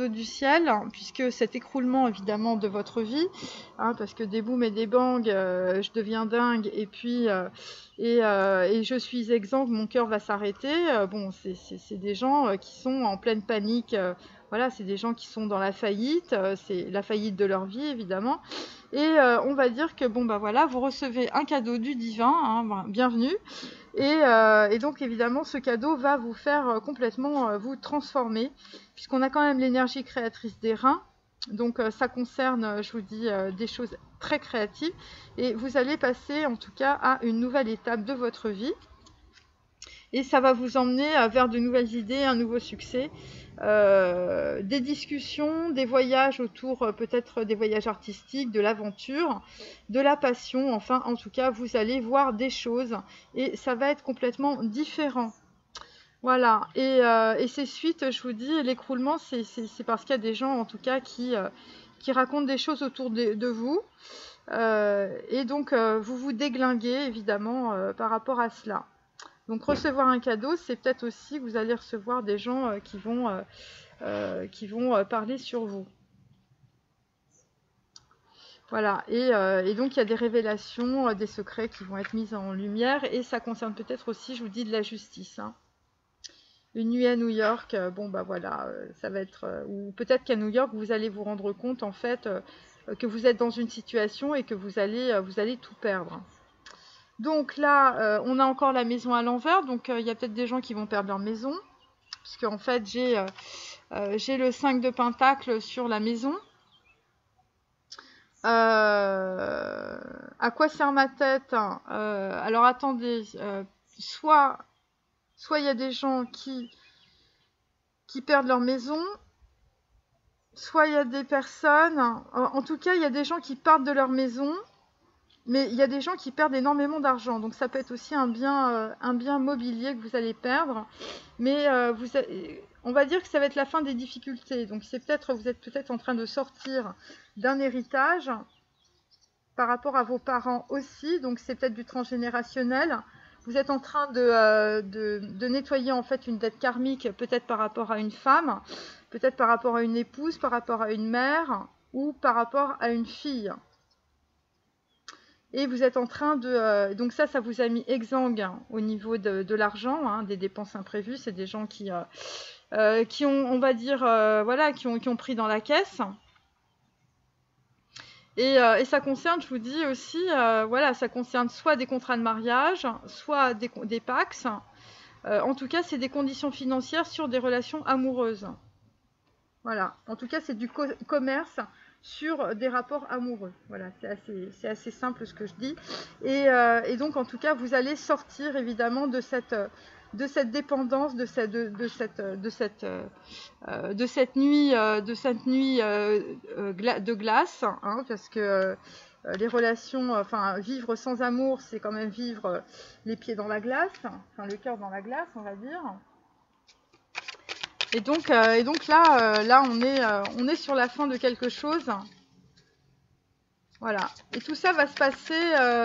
du ciel, hein, puisque cet écroulement, évidemment, de votre vie, hein, parce que des booms et des bangs, je deviens dingue, et puis, et je suis exsangue, mon cœur va s'arrêter. Bon, c'est des gens qui sont en pleine panique. Voilà, c'est des gens qui sont dans la faillite, c'est la faillite de leur vie évidemment. Et on va dire que bon bah voilà, vous recevez un cadeau du divin, hein, bienvenue. Et donc évidemment ce cadeau va vous faire complètement vous transformer, puisqu'on a quand même l'énergie créatrice des reins. Donc ça concerne, je vous dis, des choses très créatives. Et vous allez passer en tout cas à une nouvelle étape de votre vie. Et ça va vous emmener vers de nouvelles idées, un nouveau succès. Des discussions, des voyages autour, peut-être des voyages artistiques, de l'aventure, de la passion, enfin en tout cas vous allez voir des choses et ça va être complètement différent. Voilà, et c'est suite, je vous dis, l'écroulement c'est parce qu'il y a des gens en tout cas qui racontent des choses autour de vous et donc vous vous déglinguez évidemment par rapport à cela. Donc recevoir un cadeau, c'est peut-être aussi que vous allez recevoir des gens qui vont parler sur vous. Voilà, et donc il y a des révélations, des secrets qui vont être mis en lumière, et ça concerne peut-être aussi, je vous dis, de la justice. Hein. Une nuit à New York, bon bah voilà, ça va être... ou peut-être qu'à New York, vous allez vous rendre compte en fait que vous êtes dans une situation et que vous allez tout perdre. Donc là, on a encore la maison à l'envers, donc il y a peut-être des gens qui vont perdre leur maison, puisque en fait j'ai le 5 de Pentacle sur la maison. À quoi sert ma tête? Alors attendez, soit il y a des gens qui perdent leur maison, soit il y a des personnes, en tout cas il y a des gens qui partent de leur maison. Mais il y a des gens qui perdent énormément d'argent, donc ça peut être aussi un bien mobilier que vous allez perdre. Mais on va dire que ça va être la fin des difficultés. Donc vous êtes peut-être en train de sortir d'un héritage par rapport à vos parents aussi. Donc c'est peut-être du transgénérationnel. Vous êtes en train de nettoyer en fait une dette karmique, peut-être par rapport à une femme, peut-être par rapport à une épouse, par rapport à une mère ou par rapport à une fille. Et vous êtes en train de... donc ça vous a mis exsangue hein, au niveau de l'argent, hein, des dépenses imprévues. C'est des gens qui ont, on va dire, voilà, qui ont pris dans la caisse. Et ça concerne, je vous dis aussi, voilà, ça concerne soit des contrats de mariage, soit des PACS. En tout cas, c'est des conditions financières sur des relations amoureuses. Voilà, en tout cas, c'est du commerce sur des rapports amoureux. Voilà, c'est assez simple ce que je dis. Et donc, en tout cas, vous allez sortir évidemment de cette dépendance, de cette nuit, de glace, hein, parce que les relations, enfin, vivre sans amour, c'est quand même vivre les pieds dans la glace, enfin, le cœur dans la glace, on va dire. Et donc là, on est sur la fin de quelque chose. Voilà. Et tout ça va se passer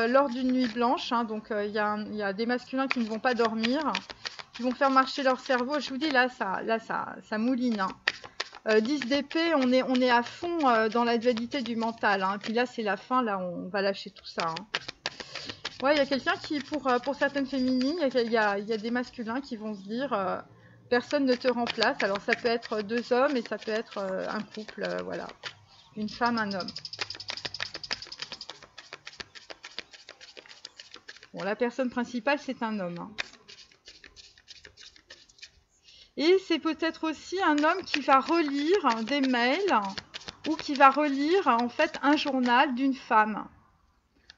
lors d'une nuit blanche. Hein. Donc, il y a des masculins qui ne vont pas dormir, qui vont faire marcher leur cerveau. Je vous dis, là, ça mouline. Hein. 10 d'épée, on est à fond dans la dualité du mental. Hein. Puis là, c'est la fin. Là, on va lâcher tout ça. Hein. Ouais, il y a quelqu'un qui, pour certaines féminines, il y a des masculins qui vont se dire... personne ne te remplace. Alors ça peut être 2 hommes et ça peut être un couple, voilà. Une femme, un homme. Bon, la personne principale, c'est un homme. Hein. Et c'est peut-être aussi un homme qui va relire des mails ou qui va relire en fait un journal d'une femme.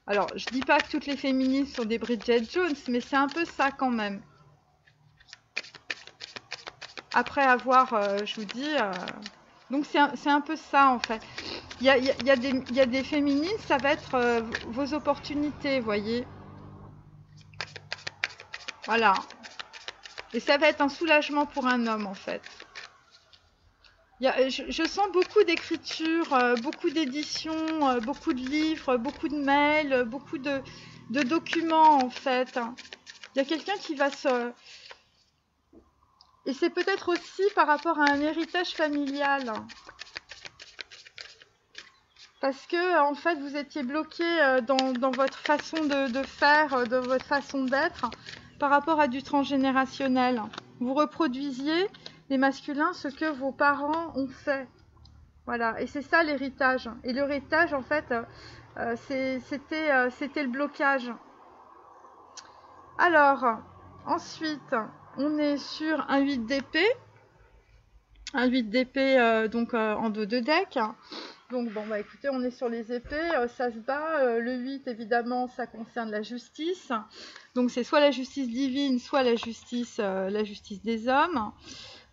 Alors, je dis pas que toutes les féministes sont des Bridget Jones, mais c'est un peu ça quand même. Après avoir, je vous dis, donc c'est un peu ça en fait. Il y a des féministes, ça va être vos opportunités, voyez. Voilà. Et ça va être un soulagement pour un homme en fait. Je sens beaucoup d'écriture, beaucoup d'éditions, beaucoup de livres, beaucoup de mails, beaucoup de documents en fait. Il y a quelqu'un qui va se... Et c'est peut-être aussi par rapport à un héritage familial. Parce que, en fait, vous étiez bloqué dans votre façon de faire, de votre façon d'être, par rapport à du transgénérationnel. Vous reproduisiez, les masculins, ce que vos parents ont fait. Voilà, et c'est ça l'héritage. Et l'héritage, en fait, c'était le blocage. Alors, ensuite, on est sur un 8 d'épée. Un 8 d'épée, donc en dos de deck. Donc bon, bah écoutez, on est sur les épées, ça se bat. Le 8, évidemment, ça concerne la justice. Donc c'est soit la justice divine, soit la justice des hommes.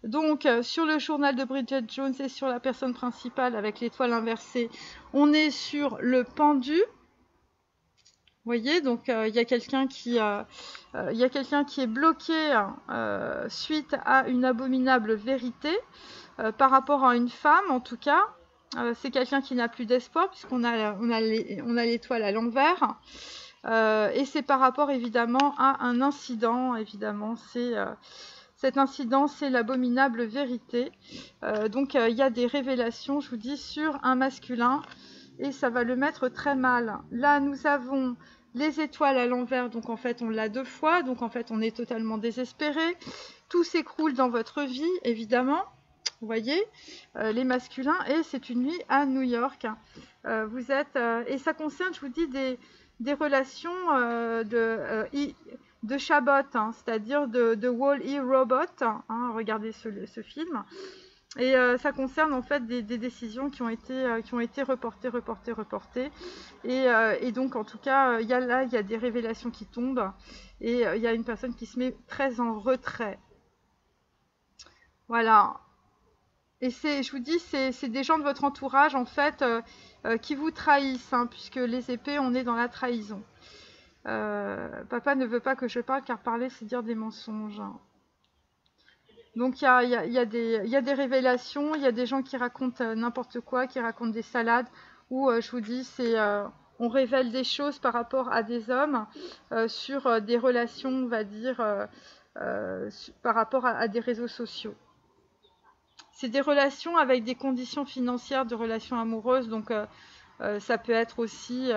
Donc sur le journal de Bridget Jones et sur la personne principale avec l'étoile inversée, on est sur le pendu. Vous voyez, donc il y a quelqu'un qui est bloqué suite à une abominable vérité par rapport à une femme, en tout cas. C'est quelqu'un qui n'a plus d'espoir puisqu'on a l'étoile à l'envers. Et c'est par rapport évidemment à un incident. Évidemment, cet incident, c'est l'abominable vérité. Donc il y a des révélations, je vous dis, sur un masculin. Et ça va le mettre très mal. Là, nous avons les étoiles à l'envers, donc en fait, on l'a 2 fois. Donc en fait, on est totalement désespéré. Tout s'écroule dans votre vie, évidemment. Vous voyez, les masculins. Et c'est une nuit à New York. Vous êtes... et ça concerne, je vous dis, des relations de Chabot, hein, c'est-à-dire de Wall-E Robot. Hein, regardez ce film. Et ça concerne en fait des décisions qui ont été reportées. Et donc en tout cas, il y a des révélations qui tombent. Et il y a une personne qui se met très en retrait. Voilà. Et je vous dis, c'est des gens de votre entourage en fait qui vous trahissent, hein, puisque les épées, on est dans la trahison. Papa ne veut pas que je parle car parler c'est dire des mensonges. Donc il y a des révélations, il y a des gens qui racontent n'importe quoi, qui racontent des salades, où je vous dis, on révèle des choses par rapport à des hommes sur des relations, on va dire, par rapport à des réseaux sociaux. C'est des relations avec des conditions financières de relations amoureuses, donc ça peut être aussi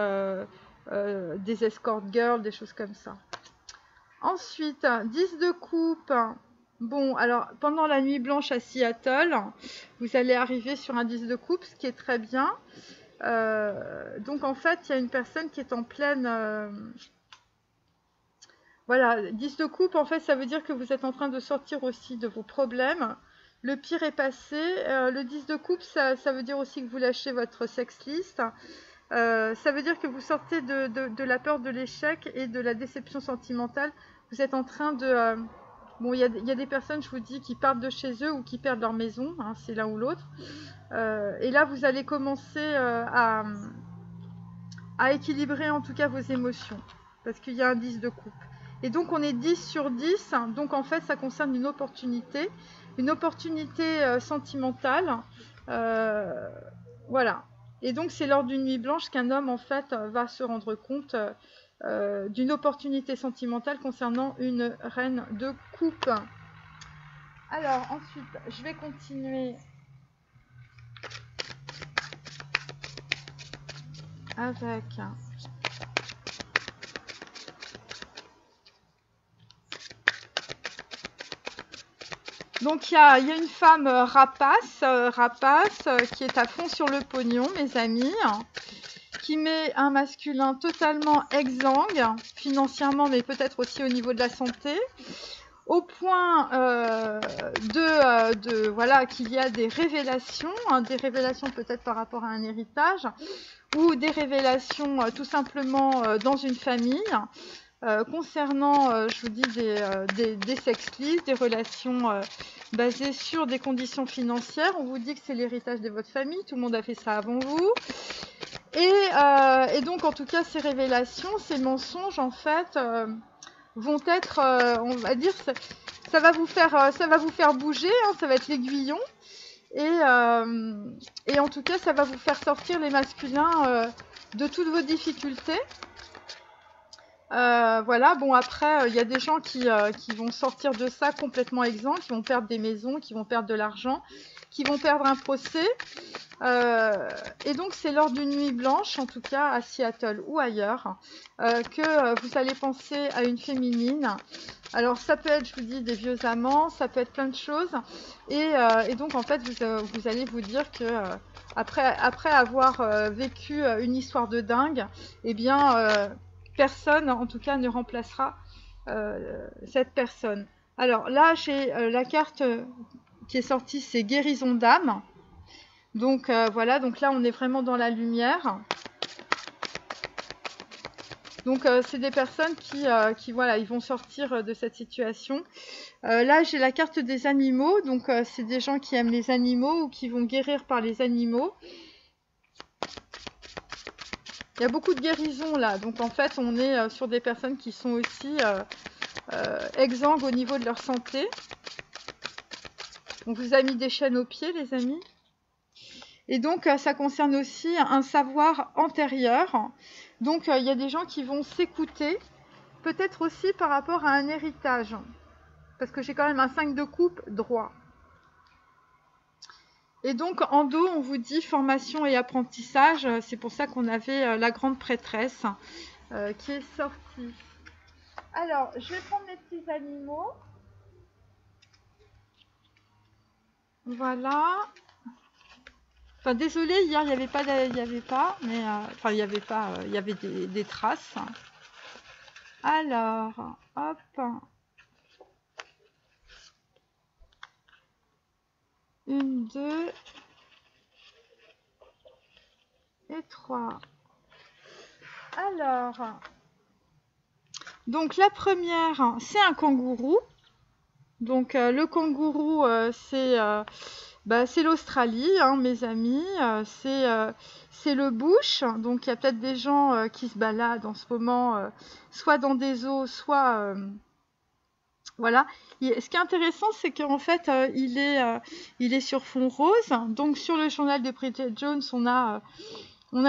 des escort girls, des choses comme ça. Ensuite, 10 de coupe. Bon, alors, pendant la nuit blanche à Seattle, vous allez arriver sur un 10 de coupe, ce qui est très bien. Donc, en fait, il y a une personne qui est en pleine... Voilà, 10 de coupe, en fait, ça veut dire que vous êtes en train de sortir aussi de vos problèmes. Le pire est passé. Le 10 de coupe, ça veut dire aussi que vous lâchez votre sex list. Ça veut dire que vous sortez de la peur de l'échec et de la déception sentimentale. Vous êtes en train de... bon, il y a des personnes, je vous dis, qui partent de chez eux ou qui perdent leur maison. Hein, c'est l'un ou l'autre. Et là, vous allez commencer à équilibrer en tout cas vos émotions. Parce qu'il y a un 10 de coupe. Et donc, on est 10 sur 10. Donc, en fait, ça concerne une opportunité sentimentale. Voilà. Et donc, c'est lors d'une nuit blanche qu'un homme, en fait, va se rendre compte d'une opportunité sentimentale concernant une reine de coupe. Alors, ensuite, je vais continuer avec... Donc, il y a une femme rapace qui est à fond sur le pognon, mes amis, qui met un masculin totalement exsangue, financièrement, mais peut-être aussi au niveau de la santé, au point voilà, qu'il y a des révélations peut-être par rapport à un héritage, ou des révélations tout simplement dans une famille, concernant, je vous dis, des sex lists, des relations basées sur des conditions financières. On vous dit que c'est l'héritage de votre famille, tout le monde a fait ça avant vous. Et donc, en tout cas, ces révélations, ces mensonges, en fait, vont être, on va dire, ça va vous faire bouger, hein, ça va être l'aiguillon. Et en tout cas, ça va vous faire sortir les masculins de toutes vos difficultés. Voilà, bon après, il y a des gens qui vont sortir de ça complètement exempts, qui vont perdre des maisons, qui vont perdre de l'argent, qui vont perdre un procès. Et donc, c'est lors d'une nuit blanche, en tout cas à Seattle ou ailleurs, que vous allez penser à une féminine. Alors, ça peut être, je vous dis, des vieux amants, ça peut être plein de choses. Et donc, en fait, vous allez vous dire que après avoir vécu une histoire de dingue, eh bien, personne, en tout cas, ne remplacera cette personne. Alors là, j'ai la carte qui est sortie, c'est guérison d'âme. Donc voilà, donc là on est vraiment dans la lumière. Donc c'est des personnes qui voilà, ils vont sortir de cette situation. Là j'ai la carte des animaux, donc c'est des gens qui aiment les animaux ou qui vont guérir par les animaux. Il y a beaucoup de guérisons là, donc en fait on est sur des personnes qui sont aussi exsangues au niveau de leur santé. On vous a mis des chaînes aux pieds les amis. Et donc, ça concerne aussi un savoir antérieur. Donc, il y a des gens qui vont s'écouter, peut-être aussi par rapport à un héritage. Parce que j'ai quand même un 5 de coupe droit. Et donc, en dos, on vous dit formation et apprentissage. C'est pour ça qu'on avait la grande prêtresse qui est sortie. Alors, je vais prendre mes petits animaux. Voilà. Enfin, désolée, hier, il n'y avait pas, mais... enfin, il n'y avait pas... il y avait des traces. Alors, hop. 1, 2 et 3. Alors, donc la première, c'est un kangourou. Donc, le kangourou, c'est l'Australie, hein, mes amis, c'est le bush, donc il y a peut-être des gens qui se baladent en ce moment, soit dans des eaux, soit... voilà. Ce qui est intéressant, c'est qu'en fait, il est sur fond rose, donc sur le journal de Bridget Jones, on a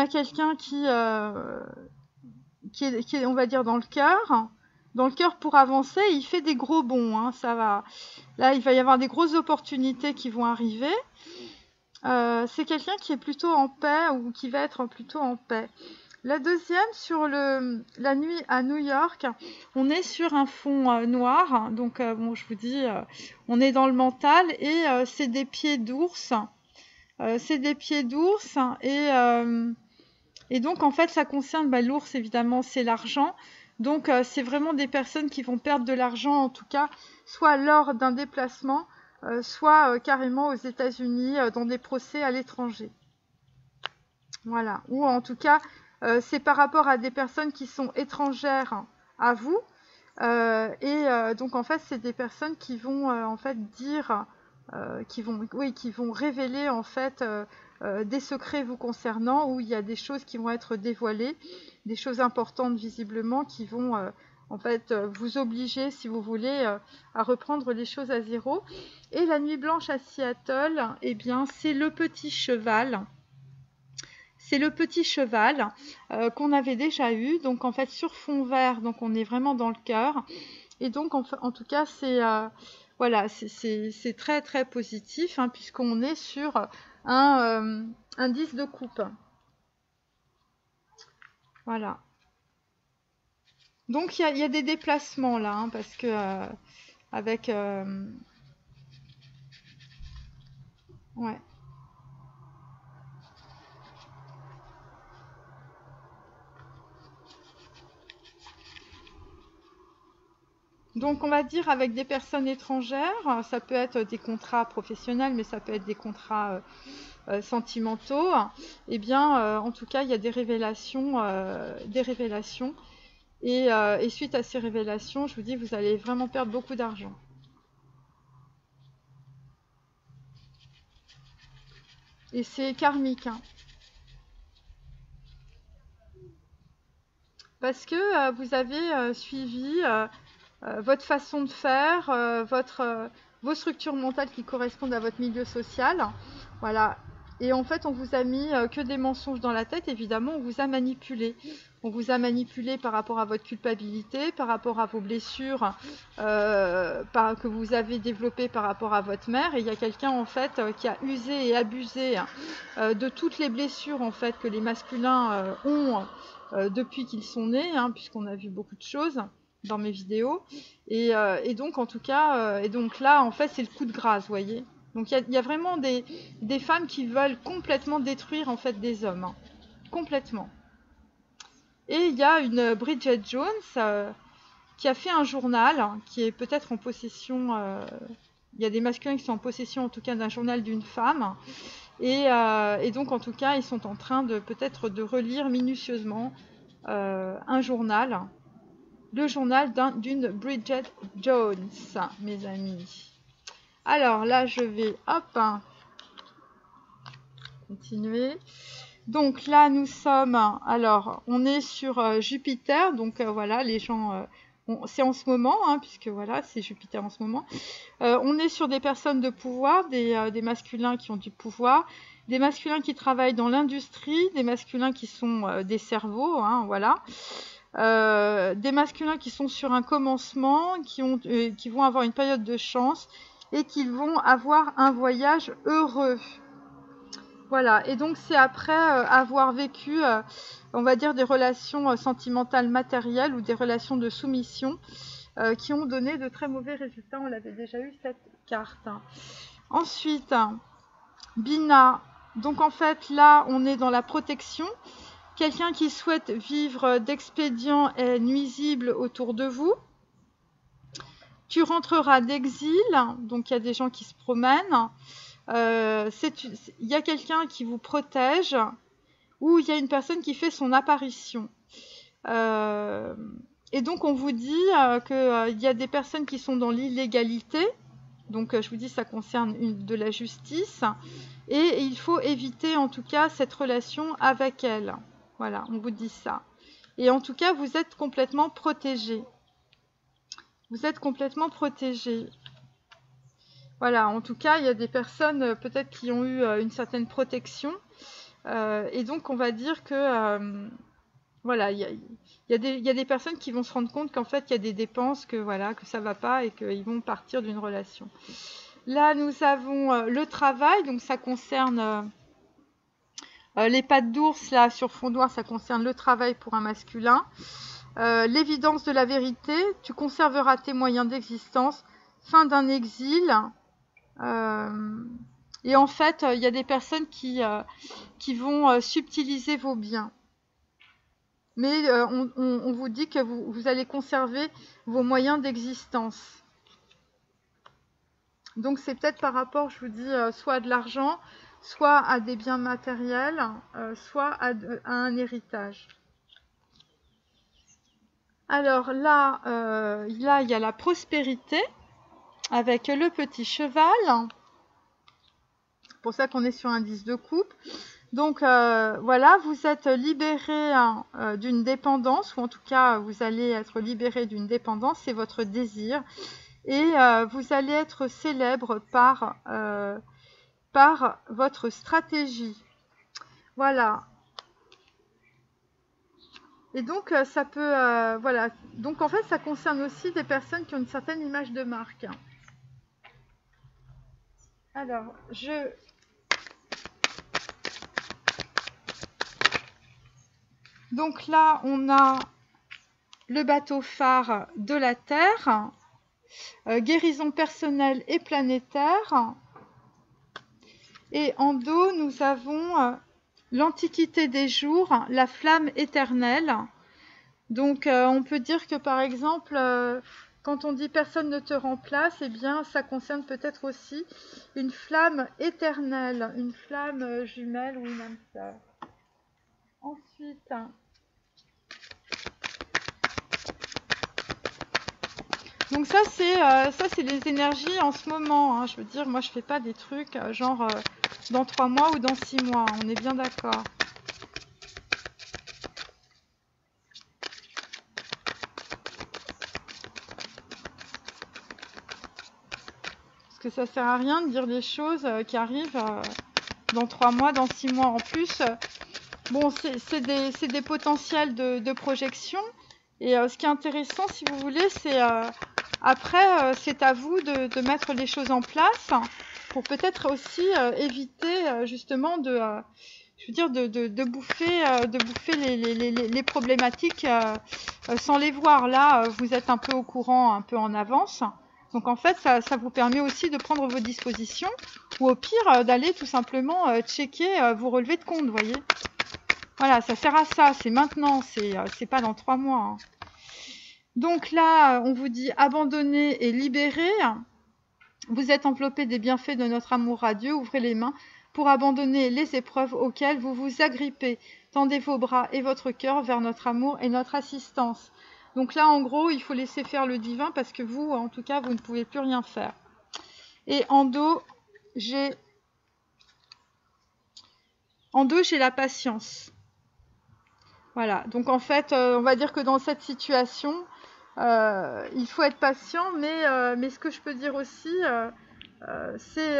quelqu'un qui est, on va dire, dans le cœur. Dans le cœur pour avancer, il fait des gros bonds, hein, ça va. Là, il va y avoir des grosses opportunités qui vont arriver. C'est quelqu'un qui est plutôt en paix ou qui va être plutôt en paix. La deuxième, sur la nuit à New York, on est sur un fond noir. Donc, bon, je vous dis, on est dans le mental et c'est des pieds d'ours. C'est des pieds d'ours et donc, en fait, ça concerne l'ours, évidemment, c'est l'argent. Donc, c'est vraiment des personnes qui vont perdre de l'argent, en tout cas, soit lors d'un déplacement, soit carrément aux États-Unis, dans des procès à l'étranger. Voilà. Ou en tout cas, c'est par rapport à des personnes qui sont étrangères à vous. Donc, en fait, c'est des personnes qui vont, en fait, dire, qui vont révéler, en fait, des secrets vous concernant, où il y a des choses qui vont être dévoilées, des choses importantes visiblement qui vont en fait vous obliger, si vous voulez, à reprendre les choses à zéro. Et la nuit blanche à Seattle, eh bien c'est le petit cheval. C'est le petit cheval qu'on avait déjà eu, donc en fait sur fond vert, donc on est vraiment dans le cœur. Et donc en tout cas c'est voilà, c'est très très positif hein, puisqu'on est sur un 10 de coupe. Voilà. Donc il y a des déplacements là, hein, parce que avec ouais. Donc on va dire avec des personnes étrangères, ça peut être des contrats professionnels, mais ça peut être des contrats sentimentaux. Eh bien, en tout cas, il y a des révélations, et suite à ces révélations, je vous dis, vous allez vraiment perdre beaucoup d'argent. Et c'est karmique, hein. Parce que vous avez suivi votre façon de faire, vos structures mentales qui correspondent à votre milieu social. Voilà. Et en fait, on vous a mis que des mensonges dans la tête, évidemment, on vous a manipulé. On vous a manipulé par rapport à votre culpabilité, par rapport à vos blessures que vous avez développées par rapport à votre mère. Et il y a quelqu'un, en fait, qui a usé et abusé de toutes les blessures, en fait, que les masculins ont depuis qu'ils sont nés, hein, puisqu'on a vu beaucoup de choses dans mes vidéos. Et donc, en tout cas, et donc là, en fait, c'est le coup de grâce, vous voyez. Donc, il y a vraiment des femmes qui veulent complètement détruire, en fait, des hommes. Hein. Complètement. Et il y a une Bridget Jones qui a fait un journal, qui est peut-être en possession... il y a des masculins qui sont en possession, en tout cas, d'un journal d'une femme. Et donc, en tout cas, ils sont en train de peut-être de relire minutieusement un journal. Le journal d'une Bridget Jones, mes amis. Alors là, je vais, hop, continuer. Donc là, nous sommes, alors, on est sur Jupiter. Donc voilà, les gens, c'est en ce moment, hein, puisque voilà, c'est Jupiter en ce moment. On est sur des personnes de pouvoir, des masculins qui ont du pouvoir, des masculins qui travaillent dans l'industrie, des masculins qui sont des cerveaux, hein, voilà. Des masculins qui sont sur un commencement, qui vont avoir une période de chance et qui vont avoir un voyage heureux. Voilà, et donc c'est après avoir vécu, on va dire, des relations sentimentales matérielles ou des relations de soumission qui ont donné de très mauvais résultats. On l'avait déjà eu cette carte. Ensuite, Bina. Donc en fait, là, on est dans la protection. Quelqu'un qui souhaite vivre d'expédients est nuisible autour de vous. Tu rentreras d'exil, donc il y a des gens qui se promènent. Il y a quelqu'un qui vous protège ou il y a une personne qui fait son apparition. Et donc on vous dit qu'il y a des personnes qui sont dans l'illégalité. Donc je vous dis ça concerne de la justice. Et il faut éviter en tout cas cette relation avec elle. Voilà, on vous dit ça. Et en tout cas, vous êtes complètement protégé. Vous êtes complètement protégé. Voilà, en tout cas, il y a des personnes peut-être qui ont eu une certaine protection. Et donc, on va dire que, voilà, il y a des personnes qui vont se rendre compte qu'en fait, il y a des dépenses, que voilà, que ça ne va pas et qu'ils vont partir d'une relation. Là, nous avons le travail, donc ça concerne Les pattes d'ours, là, sur fond noir, ça concerne le travail pour un masculin. L'évidence de la vérité, tu conserveras tes moyens d'existence. Fin d'un exil. Et en fait, il y a des personnes qui vont subtiliser vos biens. Mais on vous dit que vous allez conserver vos moyens d'existence. Donc c'est peut-être par rapport, je vous dis, soit à de l'argent, soit à des biens matériels, soit à un héritage. Alors là, il y a la prospérité avec le petit cheval. C'est pour ça qu'on est sur un 10 de coupe. Donc voilà, vous êtes libéré d'une dépendance, ou en tout cas vous allez être libéré d'une dépendance, c'est votre désir. Et vous allez être célèbre par votre stratégie. Voilà. Et donc ça peut, voilà. Donc en fait ça concerne aussi des personnes qui ont une certaine image de marque. Alors, donc là, on a le bateau phare de la Terre, guérison personnelle et planétaire. Et en dos, nous avons l'Antiquité des jours, la flamme éternelle. Donc, on peut dire que par exemple, quand on dit personne ne te remplace, eh bien, ça concerne peut-être aussi une flamme éternelle, une flamme jumelle ou une âme sœur. Ensuite, donc ça c'est les énergies en ce moment. Hein. Je veux dire, moi je fais pas des trucs genre dans 3 mois ou dans 6 mois. On est bien d'accord. Parce que ça sert à rien de dire des choses qui arrivent dans 3 mois, dans 6 mois. En plus, bon, c'est des potentiels de projection. Et ce qui est intéressant, si vous voulez, c'est après, c'est à vous de mettre les choses en place pour peut-être aussi éviter justement je veux dire, de bouffer les problématiques sans les voir. Là, vous êtes un peu au courant, un peu en avance. Donc en fait, ça vous permet aussi de prendre vos dispositions ou au pire d'aller tout simplement checker vos relevés de compte, vous voyez. Voilà, ça sert à ça, c'est maintenant, c'est pas dans 3 mois. Hein. Donc là, on vous dit abandonner et libérer. Vous êtes enveloppé des bienfaits de notre amour radieux. Ouvrez les mains pour abandonner les épreuves auxquelles vous vous agrippez. Tendez vos bras et votre cœur vers notre amour et notre assistance. Donc là, en gros, il faut laisser faire le divin parce que vous, en tout cas, vous ne pouvez plus rien faire. Et en dos, j'ai la patience. Voilà, donc en fait, on va dire que dans cette situation, il faut être patient, mais ce que je peux dire aussi, c'est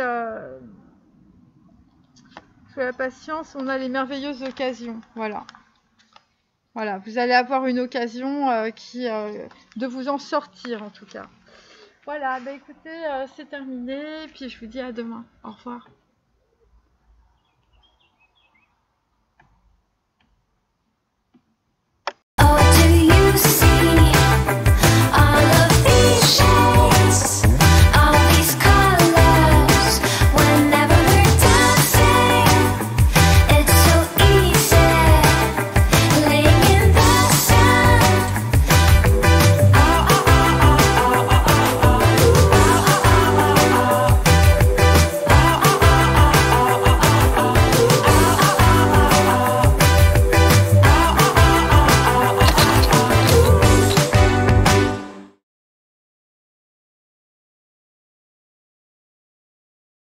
que la patience, on a les merveilleuses occasions. Voilà. Voilà, vous allez avoir une occasion de vous en sortir en tout cas. Voilà, bah écoutez, c'est terminé, puis je vous dis à demain. Au revoir.